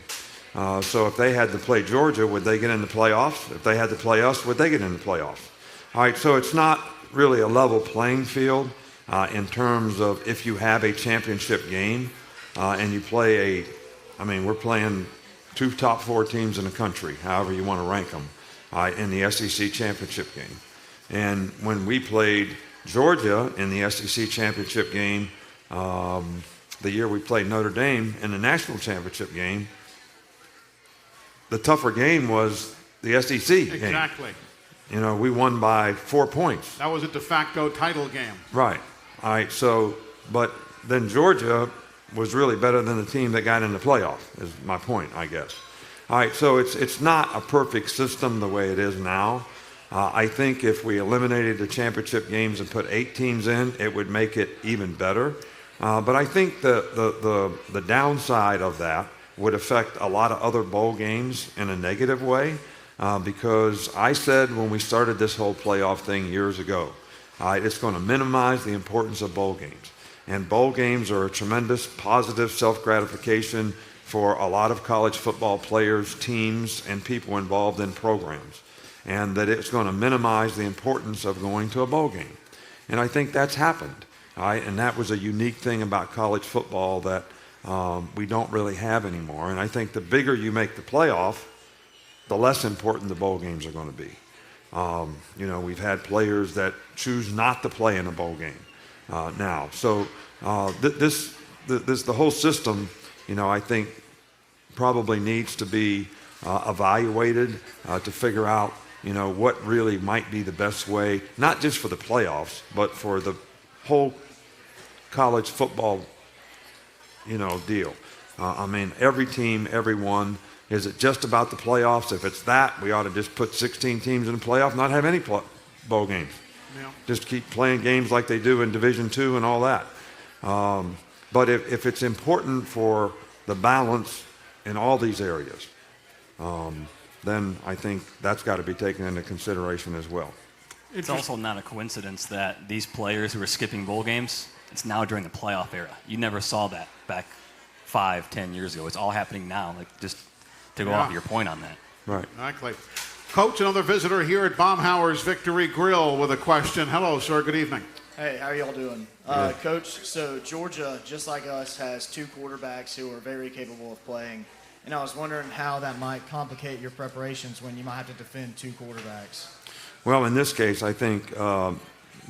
So if they had to play Georgia, would they get in the playoffs? If they had to play us, would they get in the playoffs? All right, so it's not really a level playing field in terms of if you have a championship game and you play we're playing 2 top 4 teams in the country, however you want to rank them, in the SEC championship game. And when we played Georgia in the SEC championship game, the year we played Notre Dame in the national championship game, the tougher game was the SEC game. Exactly. We won by 4 points. That was a de facto title game. Right. All right. So, but then Georgia was really better than the team that got in the playoff, is my point, I guess. All right. So it's not a perfect system the way it is now. I think if we eliminated the championship games and put 8 teams in, it would make it even better. But I think the downside of that would affect a lot of other bowl games in a negative way, because I said when we started this whole playoff thing years ago, it's going to minimize the importance of bowl games. And bowl games are a tremendous positive self-gratification for a lot of college football players, teams, and people involved in programs. And that it's going to minimize the importance of going to a bowl game. And I think that's happened. And that was a unique thing about college football that we don't really have anymore. And I think the bigger you make the playoff, the less important the bowl games are going to be. We've had players that choose not to play in a bowl game now. So the whole system, I think probably needs to be evaluated to figure out, what really might be the best way, not just for the playoffs, but for the whole college football, deal. Every team, everyone. Is it just about the playoffs? If it's that, we ought to just put 16 teams in the playoff, not have any bowl games. Yeah. Just keep playing games like they do in Division II and all that. But if it's important for the balance in all these areas, then I think that's got to be taken into consideration as well. It's also not a coincidence that these players who are skipping bowl games, it's now during the playoff era. You never saw that back 5-10 years ago. It's all happening now, just to go off your point on that. Right. Exactly. Coach, another visitor here at Baumhauer's Victory Grill with a question. Hello, sir. Good evening. Hey, how are y'all doing? Coach, so Georgia, just like us, has 2 quarterbacks who are very capable of playing. And I was wondering how that might complicate your preparations when you might have to defend 2 quarterbacks. Well, in this case, I think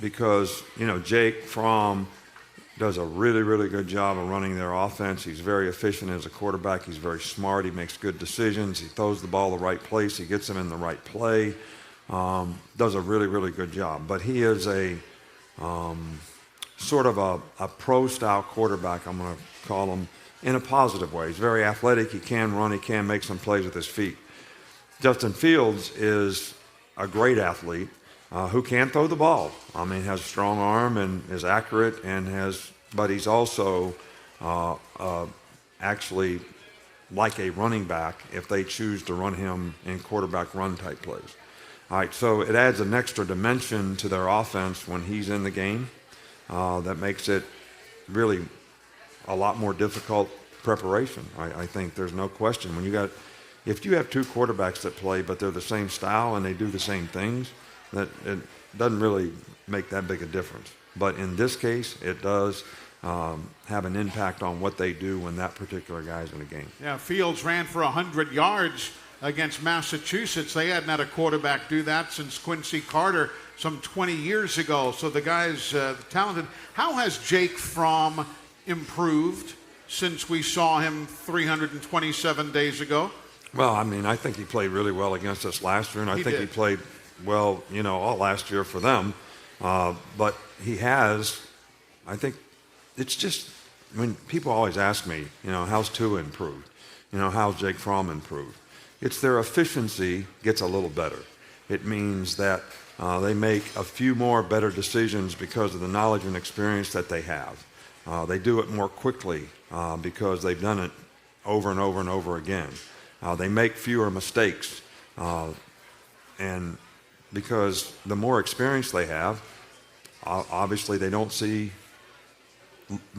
because, Jake Fromm does a really, really good job of running their offense. He's very efficient as a quarterback. He's very smart. He makes good decisions. He throws the ball the right place. He gets them in the right play. Does a really, really good job. But he is a sort of a pro-style quarterback, I'm going to call him, in a positive way. He's very athletic. He can run. He can make some plays with his feet. Justin Fields is a great athlete. Who can throw the ball. Has a strong arm and is accurate, but he's also actually like a running back if they choose to run him in quarterback run type plays. All right, so it adds an extra dimension to their offense when he's in the game. That makes it really a lot more difficult preparation. I think there's no question. If you have 2 quarterbacks that play, but they're the same style and they do the same things, that it doesn't really make that big a difference. But in this case, it does have an impact on what they do when that particular guy's in the game. Yeah, Fields ran for 100 yards against Massachusetts. They hadn't had a quarterback do that since Quincy Carter some 20 years ago. So the guy's talented. How has Jake Fromm improved since we saw him 327 days ago? Well, I think he played really well against us last year, and I think he played well, all last year for them. But he has, I think, it's just, people always ask me, how's Tua improved? How's Jake Fromm improved? It's their efficiency gets a little better. It means that they make a few more better decisions because of the knowledge and experience that they have. They do it more quickly because they've done it over and over and over again. They make fewer mistakes. And because the more experience they have, obviously they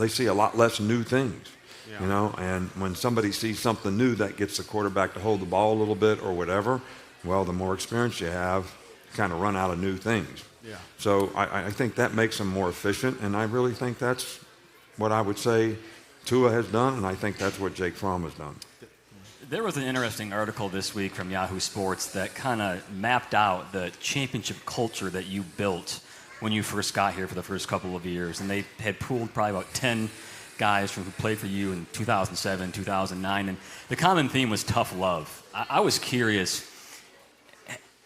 see a lot less new things, and when somebody sees something new that gets the quarterback to hold the ball a little bit or whatever, well, the more experience you have, you kind of run out of new things. Yeah. So I think that makes them more efficient, and I really think that's what I would say Tua has done, and I think that's what Jake Fromm has done. There was an interesting article this week from Yahoo Sports that kind of mapped out the championship culture that you built when you first got here for the first couple of years. And they had pooled probably about 10 guys who played for you in 2007, 2009. And the common theme was tough love. I was curious,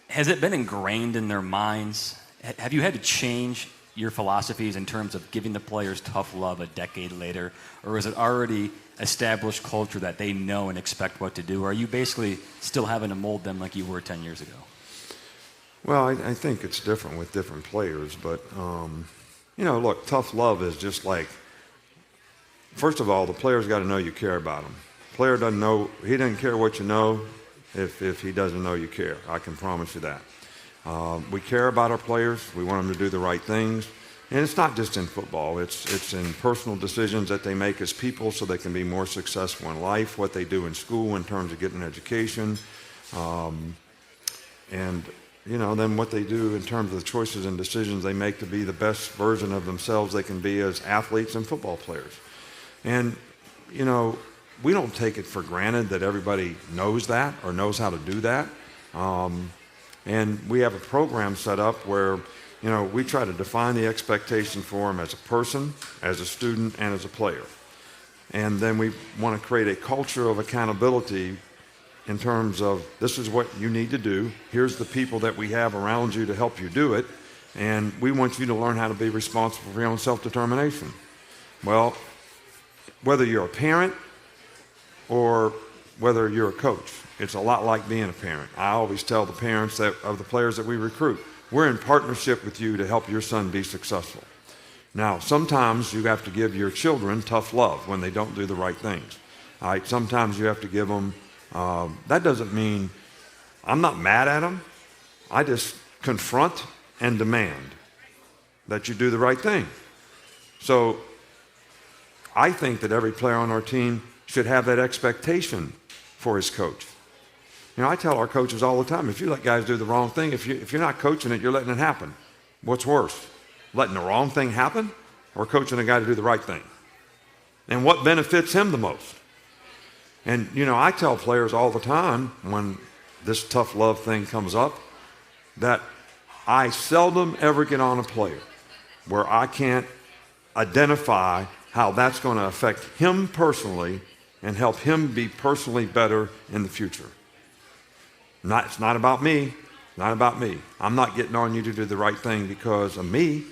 has it been ingrained in their minds? Have you had to change your philosophies in terms of giving the players tough love a decade later? Or is it already established culture that they know and expect what to do? Or are you basically still having to mold them like you were 10 years ago? Well, I think it's different with different players, but, look, tough love is just like, first of all, the player's got to know you care about him. Player doesn't know, he doesn't care what you know if he doesn't know you care. I can promise you that. We care about our players. We want them to do the right things. And it's not just in football. It's in personal decisions that they make as people so they can be more successful in life, what they do in school in terms of getting an education, and then what they do in terms of the choices and decisions they make to be the best version of themselves they can be as athletes and football players. And, we don't take it for granted that everybody knows that or knows how to do that. And we have a program set up where, we try to define the expectation for them as a person, as a student, and as a player. And then we want to create a culture of accountability in terms of this is what you need to do. Here's the people that we have around you to help you do it. And we want you to learn how to be responsible for your own self-determination. Well, whether you're a parent or whether you're a coach, it's a lot like being a parent. I always tell the parents of the players that we recruit, we're in partnership with you to help your son be successful. Now, sometimes you have to give your children tough love when they don't do the right things. All right, sometimes you have to give them, that doesn't mean I'm not mad at them. I just confront and demand that you do the right thing. So I think that every player on our team should have that expectation for his coach. I tell our coaches all the time, if you let guys do the wrong thing, if you're not coaching it, you're letting it happen. What's worse, letting the wrong thing happen or coaching a guy to do the right thing? And what benefits him the most? And, I tell players all the time when this tough love thing comes up that I seldom ever get on a player where I can't identify how that's going to affect him personally and help him be personally better in the future. It's not about me. Not about me. I'm not getting on you to do the right thing because of me.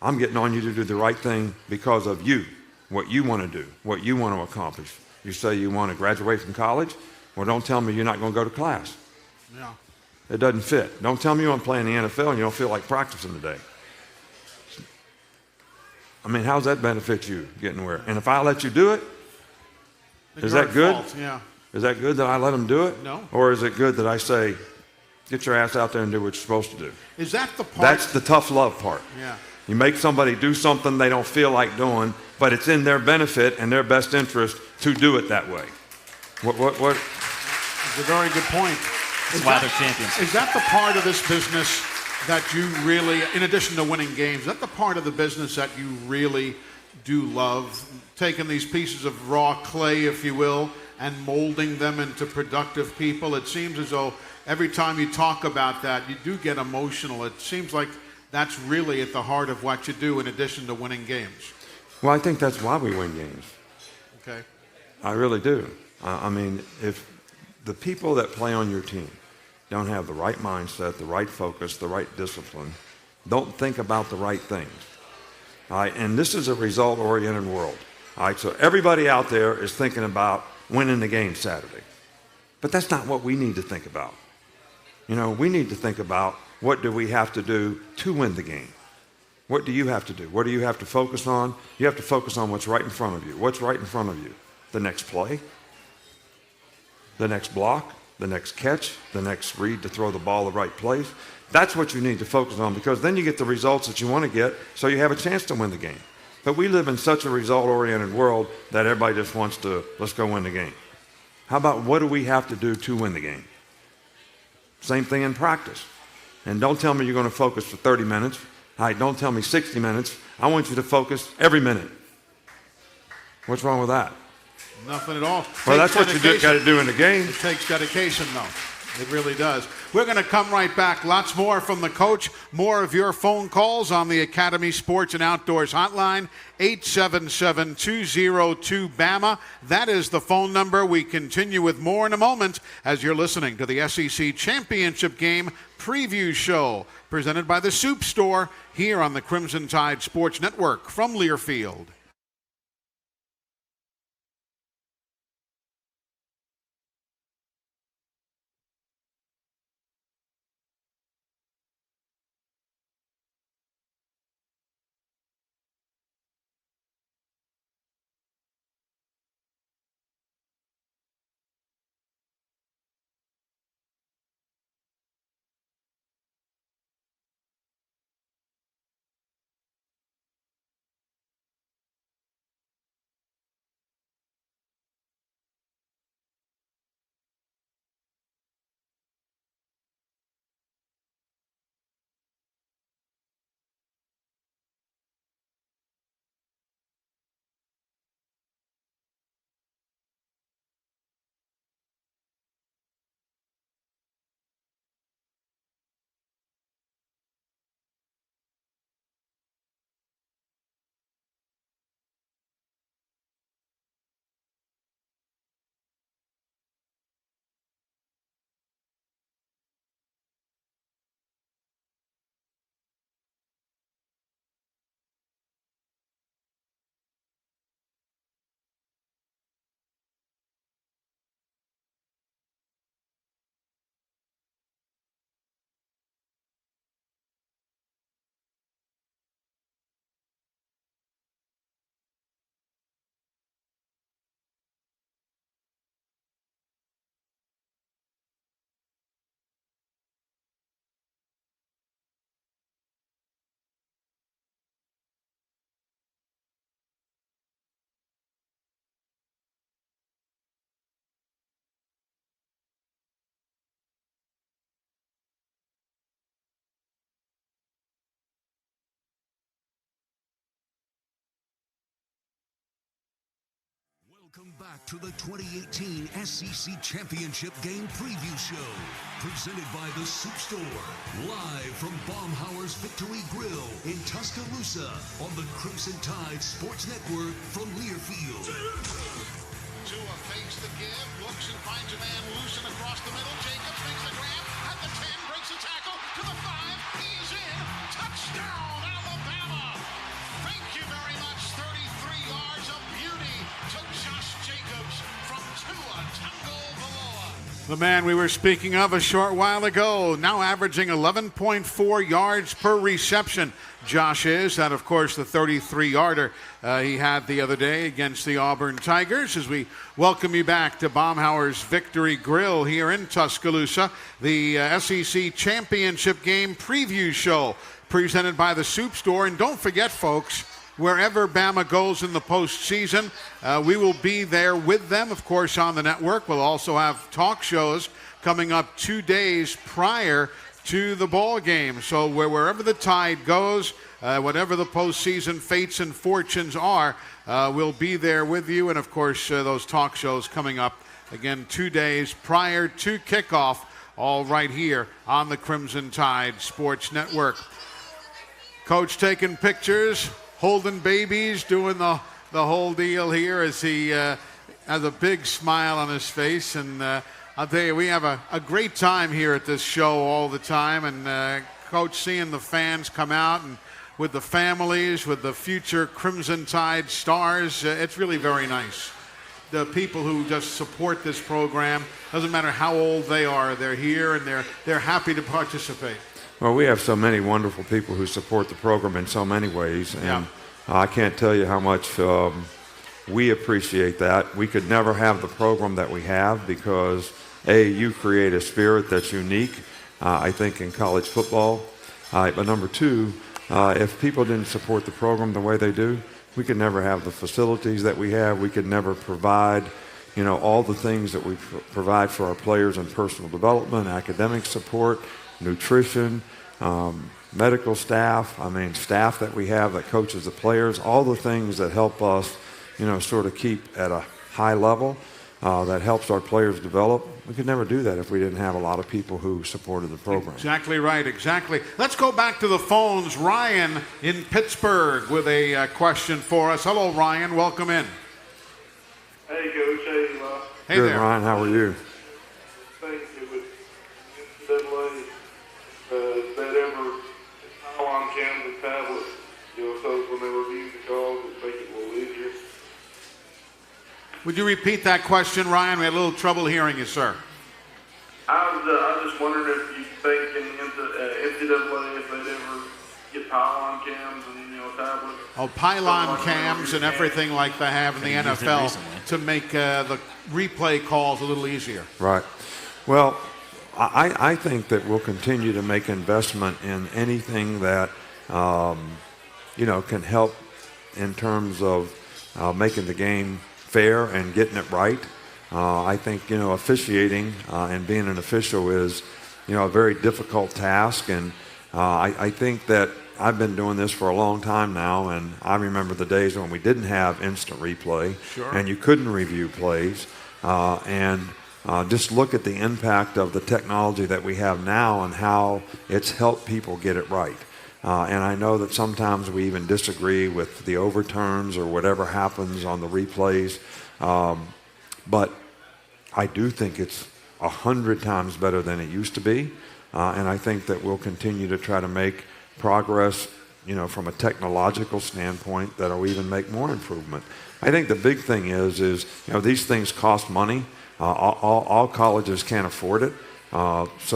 I'm getting on you to do the right thing because of you, what you want to do, what you want to accomplish. You say you want to graduate from college? Well, don't tell me you're not going to go to class. Yeah. It doesn't fit. Don't tell me you want to play in the NFL and you don't feel like practicing today. I mean, how's that benefit you getting where? And if I let you do it, is that good? Fault. Yeah. Is that good that I let them do it? No. Or is it good that I say, get your ass out there and do what you're supposed to do? Is that the part? That's the tough love part. Yeah. You make somebody do something they don't feel like doing, but it's in their benefit and their best interest to do it that way. What? It's a very good point. That's why they're champions. Is that the part of this business that you really, in addition to winning games, is that the part of the business that you really do love? Taking these pieces of raw clay, if you will, and molding them into productive people? It seems as though every time you talk about that, you do get emotional. It seems like that's really at the heart of what you do in addition to winning games. Well, I think that's why we win games. Okay. I really do. I mean, if the people that play on your team don't have the right mindset, the right focus, the right discipline, don't think about the right things. All right, and this is a result-oriented world. All right, so everybody out there is thinking about winning the game Saturday. But that's not what we need to think about. We need to think about what do we have to do to win the game. What do you have to do? What do you have to focus on? You have to focus on what's right in front of you. What's right in front of you? The next play, the next block, the next catch, the next read to throw the ball the right place. That's what you need to focus on, because then you get the results that you want to get, so you have a chance to win the game. But we live in such a result-oriented world that everybody just wants to, let's go win the game. How about what do we have to do to win the game? Same thing in practice. And don't tell me you're going to focus for 30 minutes. All right, don't tell me 60 minutes. I want you to focus every minute. What's wrong with that? Nothing at all. Well, that's what you got to do in the game. It takes dedication, though. It really does. We're going to come right back. Lots more from the coach. More of your phone calls on the Academy Sports and Outdoors hotline, 877-202-BAMA. That is the phone number. We continue with more in a moment as you're listening to the SEC Championship Game Preview Show presented by the Supe Store here on the Crimson Tide Sports Network from Learfield. Welcome back to the 2018 SEC Championship Game Preview Show, presented by the Supe Store, live from Baumhauer's Victory Grill in Tuscaloosa on the Crimson Tide Sports Network from Learfield. Tua fakes the give, looks and finds a man loose and across the middle. Jacobs makes the grab at the 10, breaks the tackle to the 5. He is in. Touchdown, Alabama. Thank you very much. 33 yards of beauty to Josh Jacobs from Tua Tagovailoa. The man we were speaking of a short while ago, now averaging 11.4 yards per reception. Josh is, that of course the 33-yarder he had the other day against the Auburn Tigers. As we welcome you back to Baumhauer's Victory Grill here in Tuscaloosa, the SEC Championship Game Preview Show presented by the Supe Store. And don't forget, folks, wherever Bama goes in the postseason, we will be there with them, of course, on the network. We'll also have talk shows coming up 2 days prior to the ball game. So wherever the Tide goes, whatever the postseason fates and fortunes are, we'll be there with you. And, of course, those talk shows coming up, again, 2 days prior to kickoff, all right here on the Crimson Tide Sports Network. Coach taking pictures, holding babies, doing the whole deal here as he has a big smile on his face. And I'll tell you, we have a great time here at this show all the time. And Coach, seeing the fans come out and with the families, with the future Crimson Tide stars, it's really very nice. The people who just support this program, doesn't matter how old they are, they're here and they're happy to participate. Well, we have so many wonderful people who support the program in so many ways, and I can't tell you how much we appreciate that. We could never have the program that we have because, A, you create a spirit that's unique, I think, in college football. But number two, if people didn't support the program the way they do, we could never have the facilities that we have. We could never provide, all the things that we provide for our players in personal development, academic support, nutrition, medical staff, staff that we have that coaches the players, all the things that help us, sort of keep at a high level, that helps our players develop. We could never do that if we didn't have a lot of people who supported the program. Exactly right, exactly. Let's go back to the phones. Ryan in Pittsburgh with a question for us. Hello, Ryan. Welcome in. Hey, Coach. Hey, Hey Good, there. Ryan. How are you? thank you. With NCAA, that ever pile on cams and tablets, so when they review the calls, it make it a little easier. Would you repeat that question, Ryan? We had a little trouble hearing you, sir. I was just wondering if you think in NCAA if they'd ever get pile-on cams and tablets. Oh, pylon cams and everything like they have in the NFL to make the replay calls a little easier. Right. Well, I think that we'll continue to make investment in anything that, can help in terms of making the game fair and getting it right. I think, officiating and being an official is, a very difficult task. And I think that I've been doing this for a long time now, and I remember the days when we didn't have instant replay, and you couldn't review plays. Just look at the impact of the technology that we have now and how it's helped people get it right. And I know that sometimes we even disagree with the overturns or whatever happens on the replays. But I do think it's 100 times better than it used to be. And I think that we'll continue to try to make progress, from a technological standpoint that'll even make more improvement. I think the big thing is these things cost money. All colleges can't afford it. That's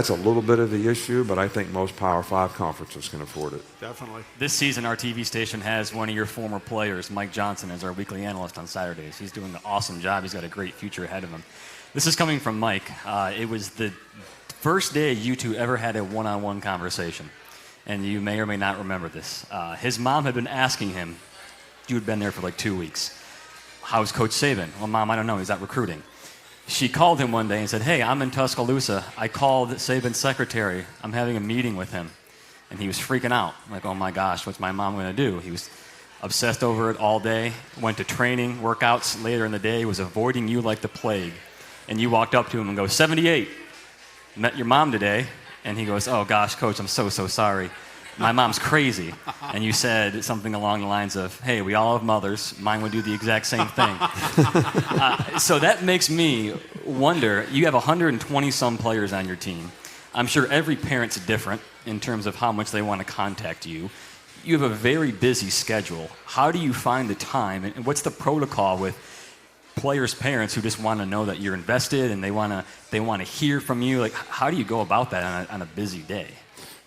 a little bit of the issue, but I think most Power 5 conferences can afford it. Definitely. This season, our TV station has one of your former players, Mike Johnson, as our weekly analyst on Saturdays. He's doing an awesome job. He's got a great future ahead of him. This is coming from Mike. It was the first day you two ever had a one-on-one conversation, and you may or may not remember this. His mom had been asking him, you had been there for like 2 weeks, how's Coach Saban? Well, Mom, I don't know. He's out recruiting. She called him one day and said, hey, I'm in Tuscaloosa. I called Saban's secretary. I'm having a meeting with him. And he was freaking out. Like, oh, my gosh, what's my mom going to do? He was obsessed over it all day, went to training, workouts later in the day, was avoiding you like the plague. And you walked up to him and go, 78, met your mom today. And he goes, oh gosh, coach, I'm so sorry. My mom's crazy. And you said something along the lines of, hey, we all have mothers. Mine would do the exact same thing. So that makes me wonder, you have 120-some players on your team. I'm sure every parent's different in terms of how much they want to contact you. You have a very busy schedule. How do you find the time, and what's the protocol with players' parents who just want to know that you're invested and they want to hear from you? Like, how do you go about that on a busy day?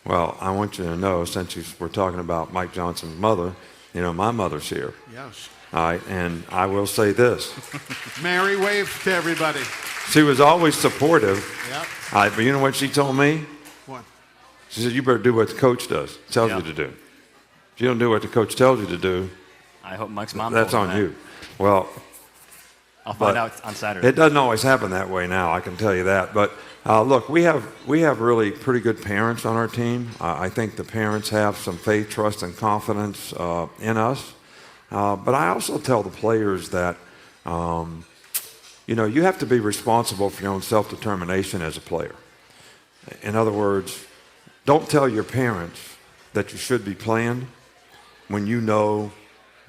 Well, I want you to know, since we're talking about Mike Johnson's mother, my mother's here. Yes. All right, and I will say this. Mary, wave to everybody. She was always supportive. Yep. All right, but you know what she told me? What? She said, you better do what the coach tells you to do. If you don't do what the coach tells you to do, I hope Mike's mom that's told on him you. Well, I'll find out on Saturday. it doesn't always happen that way now, I can tell you that. But look, we have really pretty good parents on our team. I think the parents have some faith, trust, and confidence in us. But I also tell the players that, you have to be responsible for your own self-determination as a player. In other words, don't tell your parents that you should be playing when you know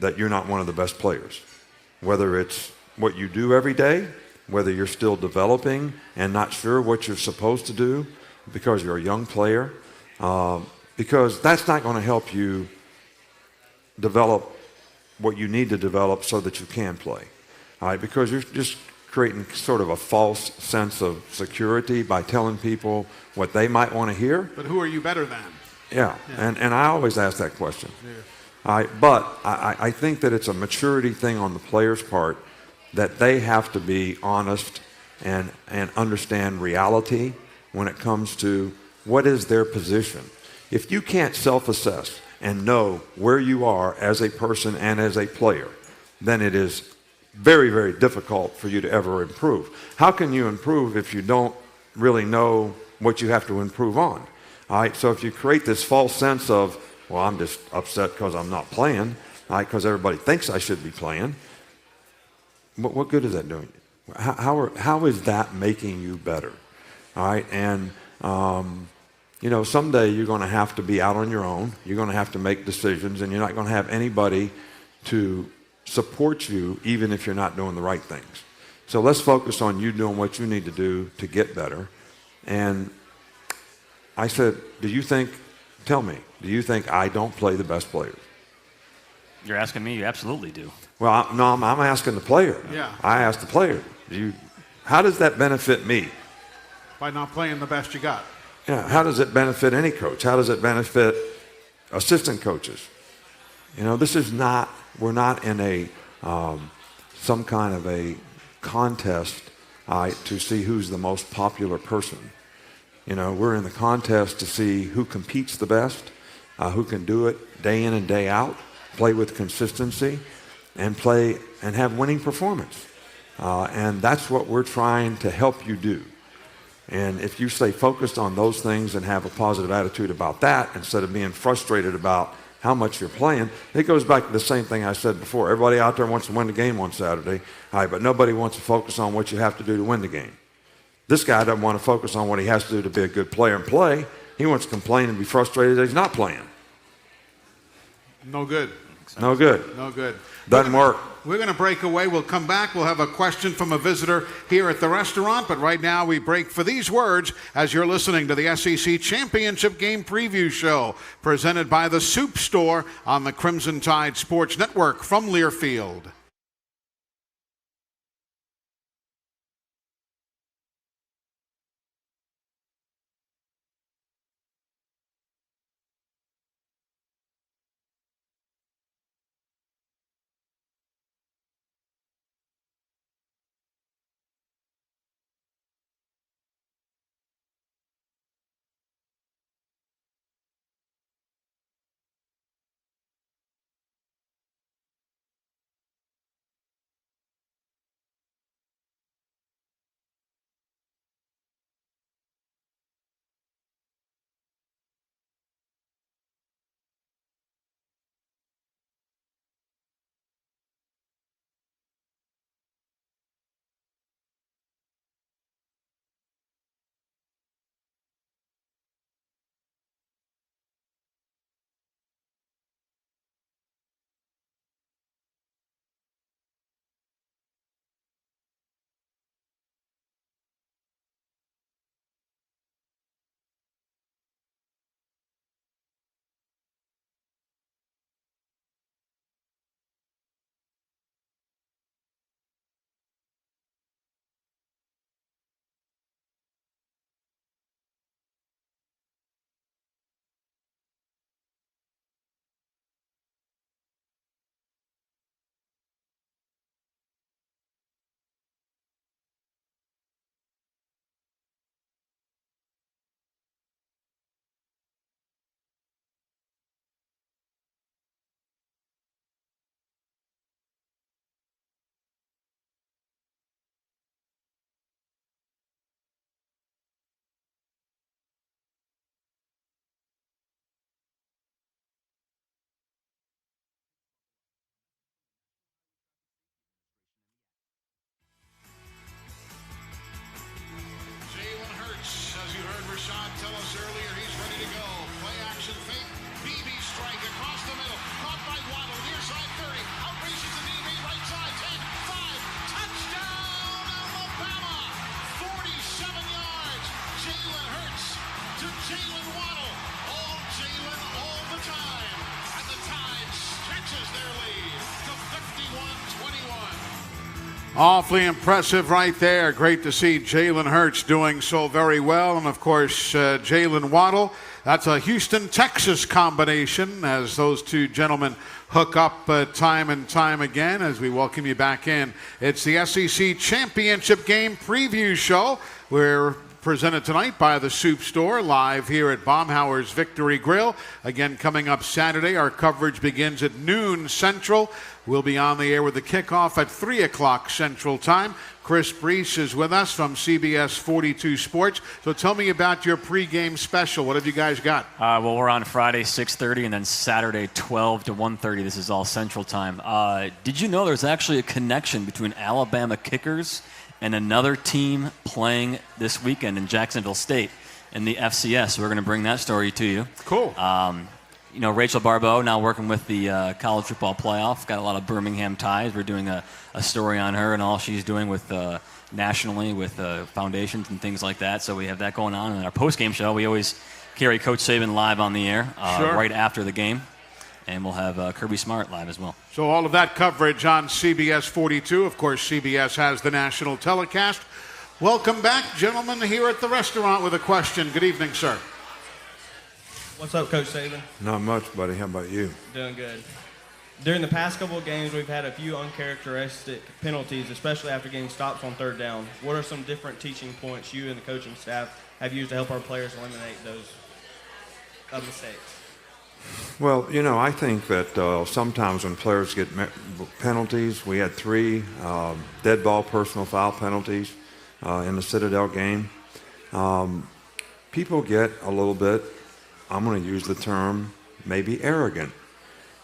that you're not one of the best players. Whether it's what you do every day, whether you're still developing and not sure what you're supposed to do because you're a young player, because that's not going to help you develop what you need to develop so that you can play. All right, because you're just creating sort of a false sense of security by telling people what they might want to hear. But who are you better than? Yeah. And I always ask that question. Yeah. All right, but I think that it's a maturity thing on the player's part that they have to be honest and understand reality when it comes to what is their position. If you can't self-assess and know where you are as a person and as a player, then it is very, very difficult for you to ever improve. How can you improve if you don't really know what you have to improve on? All right, so if you create this false sense of, well, I'm just upset because I'm not playing, all right, because everybody thinks I should be playing, what good is that doing? How is that making you better? All right, and someday you're going to have to be out on your own. You're going to have to make decisions, and you're not going to have anybody to support you even if you're not doing the right things. So let's focus on you doing what you need to do to get better. And I said, tell me, do you think I don't play the best players? You're asking me? You absolutely do. Well, no, I'm asking the player. Yeah. I asked the player, how does that benefit me? By not playing the best you got. Yeah, how does it benefit any coach? How does it benefit assistant coaches? We're not in a some kind of a contest to see who's the most popular person. We're in the contest to see who competes the best, who can do it day in and day out, play with consistency, and play and have winning performance. And that's what we're trying to help you do. And if you stay focused on those things and have a positive attitude about that instead of being frustrated about how much you're playing, it goes back to the same thing I said before. Everybody out there wants to win the game on Saturday, but nobody wants to focus on what you have to do to win the game. This guy doesn't want to focus on what he has to do to be a good player and play. He wants to complain and be frustrated that he's not playing. No good. No good. No good. Doesn't work. We're going to break away. We'll come back. We'll have a question from a visitor here at the restaurant. But right now we break for these words as you're listening to the SEC Championship Game Preview Show presented by the Supe Store on the Crimson Tide Sports Network from Learfield. Awfully impressive right there. Great to see Jalen Hurts doing so very well. And, of course, Jalen Waddle. That's a Houston, Texas combination as those two gentlemen hook up time and time again as we welcome you back in. It's the SEC Championship Game Preview Show. We're presented tonight by the Supe Store, live here at Baumhauer's Victory Grill. Again, coming up Saturday, our coverage begins at noon Central. We'll be on the air with the kickoff at 3 o'clock Central Time. Chris Brees is with us from CBS 42 Sports. So tell me about your pregame special. What have you guys got? Well, we're on Friday 6:30 and then Saturday 12 to 1:30. This is all Central Time. Did you know there's actually a connection between Alabama kickers and another team playing this weekend in Jacksonville State in the FCS? We're going to bring that story to you. Cool. You know, Rachel Barbeau now working with the College Football Playoff. Got a lot of Birmingham ties. We're doing a story on her and all she's doing with nationally with foundations and things like that. So we have that going on. In our post-game show, we always carry Coach Saban live on the air right after the game. And we'll have Kirby Smart live as well. So all of that coverage on CBS 42. Of course, CBS has the national telecast. Welcome back, gentlemen, here at the restaurant with a question. Good evening, sir. What's up, Coach Saban? Not much, buddy. How about you? Doing good. During the past couple of games, we've had a few uncharacteristic penalties, especially after getting stops on third down. What are some different teaching points you and the coaching staff have used to help our players eliminate those mistakes? Well, you know, I think that sometimes when players get penalties, we had 3 dead ball personal foul penalties in the Citadel game. People get a little bit, I'm going to use the term, maybe arrogant.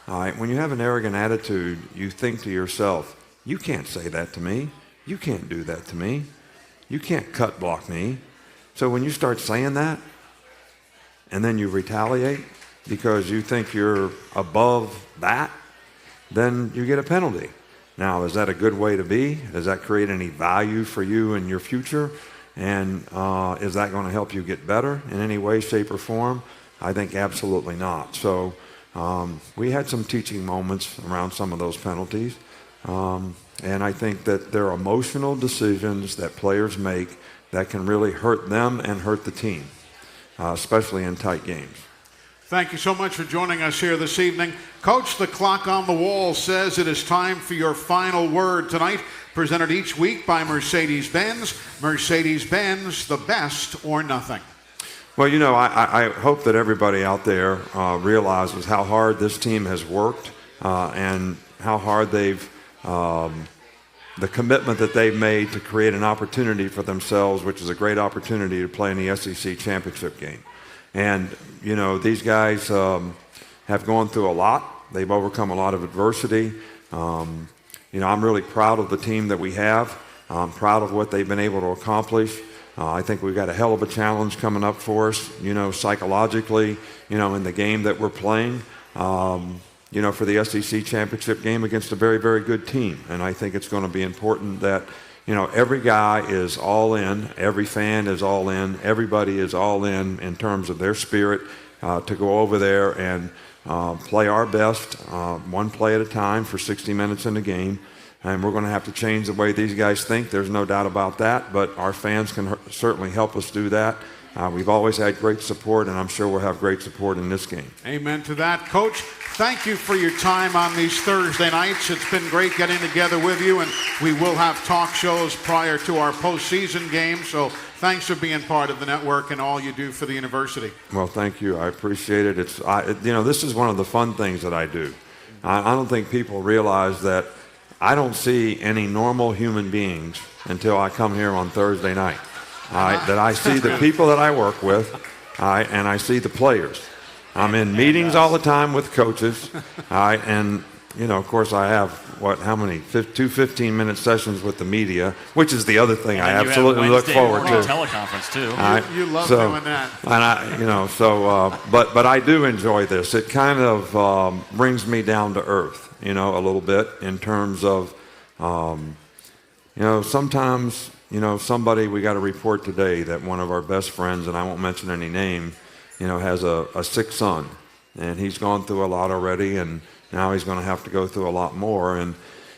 All right, when you have an arrogant attitude, you think to yourself, you can't say that to me. You can't do that to me. You can't cut block me. So when you start saying that, and then you retaliate because you think you're above that, then you get a penalty. Now, is that a good way to be? Does that create any value for you in your future? And is that going to help you get better in any way, shape, or form? I think absolutely not. So we had some teaching moments around some of those penalties. And I think that there are emotional decisions that players make that can really hurt them and hurt the team, especially in tight games. Thank you so much for joining us here this evening. Coach, the clock on the wall says it is time for your final word tonight, presented each week by Mercedes-Benz. Mercedes-Benz, the best or nothing. Well, you know, I hope that everybody out there realizes how hard this team has worked and how hard they've, the commitment that they've made to create an opportunity for themselves, which is a great opportunity to play in the SEC championship game. And, you know, these guys have gone through a lot. They've overcome a lot of adversity. You know, I'm really proud of the team that we have. I'm proud of what they've been able to accomplish. I think we've got a hell of a challenge coming up for us, you know, psychologically, you know, in the game that we're playing, you know, for the SEC championship game against a very, very good team. And I think it's going to be important that, you know, every guy is all in, every fan is all in, everybody is all in terms of their spirit to go over there and play our best, one play at a time for 60 minutes in the game. And we're going to have to change the way these guys think. There's no doubt about that. But our fans can certainly help us do that. We've always had great support, and I'm sure we'll have great support in this game. Amen to that. Coach, thank you for your time on these Thursday nights. It's been great getting together with you, and we will have talk shows prior to our postseason games. So thanks for being part of the network and all you do for the university. Well, thank you. I appreciate it. You know, this is one of the fun things that I do. I don't think people realize that I don't see any normal human beings until I come here on Thursday night. That I see the people that I work with, and I see the players. I'm in meetings all the time with coaches, and, you know, of course I have, how many? 2 15-minute sessions with the media, which is the other thing I absolutely look forward to. Teleconference, too. You love doing that. And you know, but I do enjoy this. It kind of brings me down to earth, you know, a little bit in terms of, you know, sometimes, you know, we got a report today that one of our best friends, and I won't mention any name, you know, has a sick son, and he's gone through a lot already, and now he's going to have to go through a lot more. And,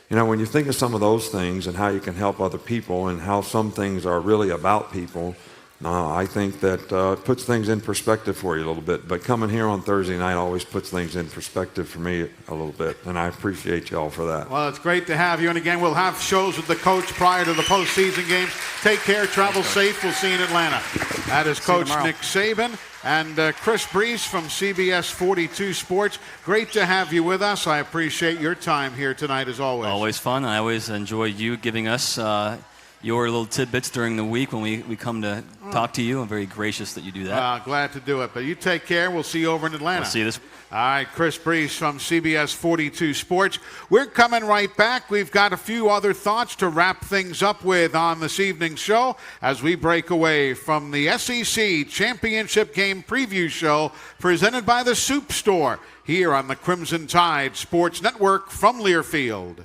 when you think of some of those things and how you can help other people and how some things are really about people, I think that it puts things in perspective for you a little bit. But coming here on Thursday night always puts things in perspective for me a little bit, and I appreciate you all for that. Well, it's great to have you. And again, we'll have shows with the coach prior to the postseason games. Take care. Travel safe. We'll see you in Atlanta. That is Coach Nick Saban and Chris Brees from CBS 42 Sports. Great to have you with us. I appreciate your time here tonight as always. Always fun. I always enjoy you giving us your little tidbits during the week when we come to talk to you. I'm very gracious that you do that. Glad to do it. But you take care. We'll see you over in Atlanta. We'll see you this. All right, Chris Brees from CBS 42 Sports. We're coming right back. We've got a few other thoughts to wrap things up with on this evening's show as we break away from the SEC Championship Game Preview Show presented by the Supe Store here on the Crimson Tide Sports Network from Learfield.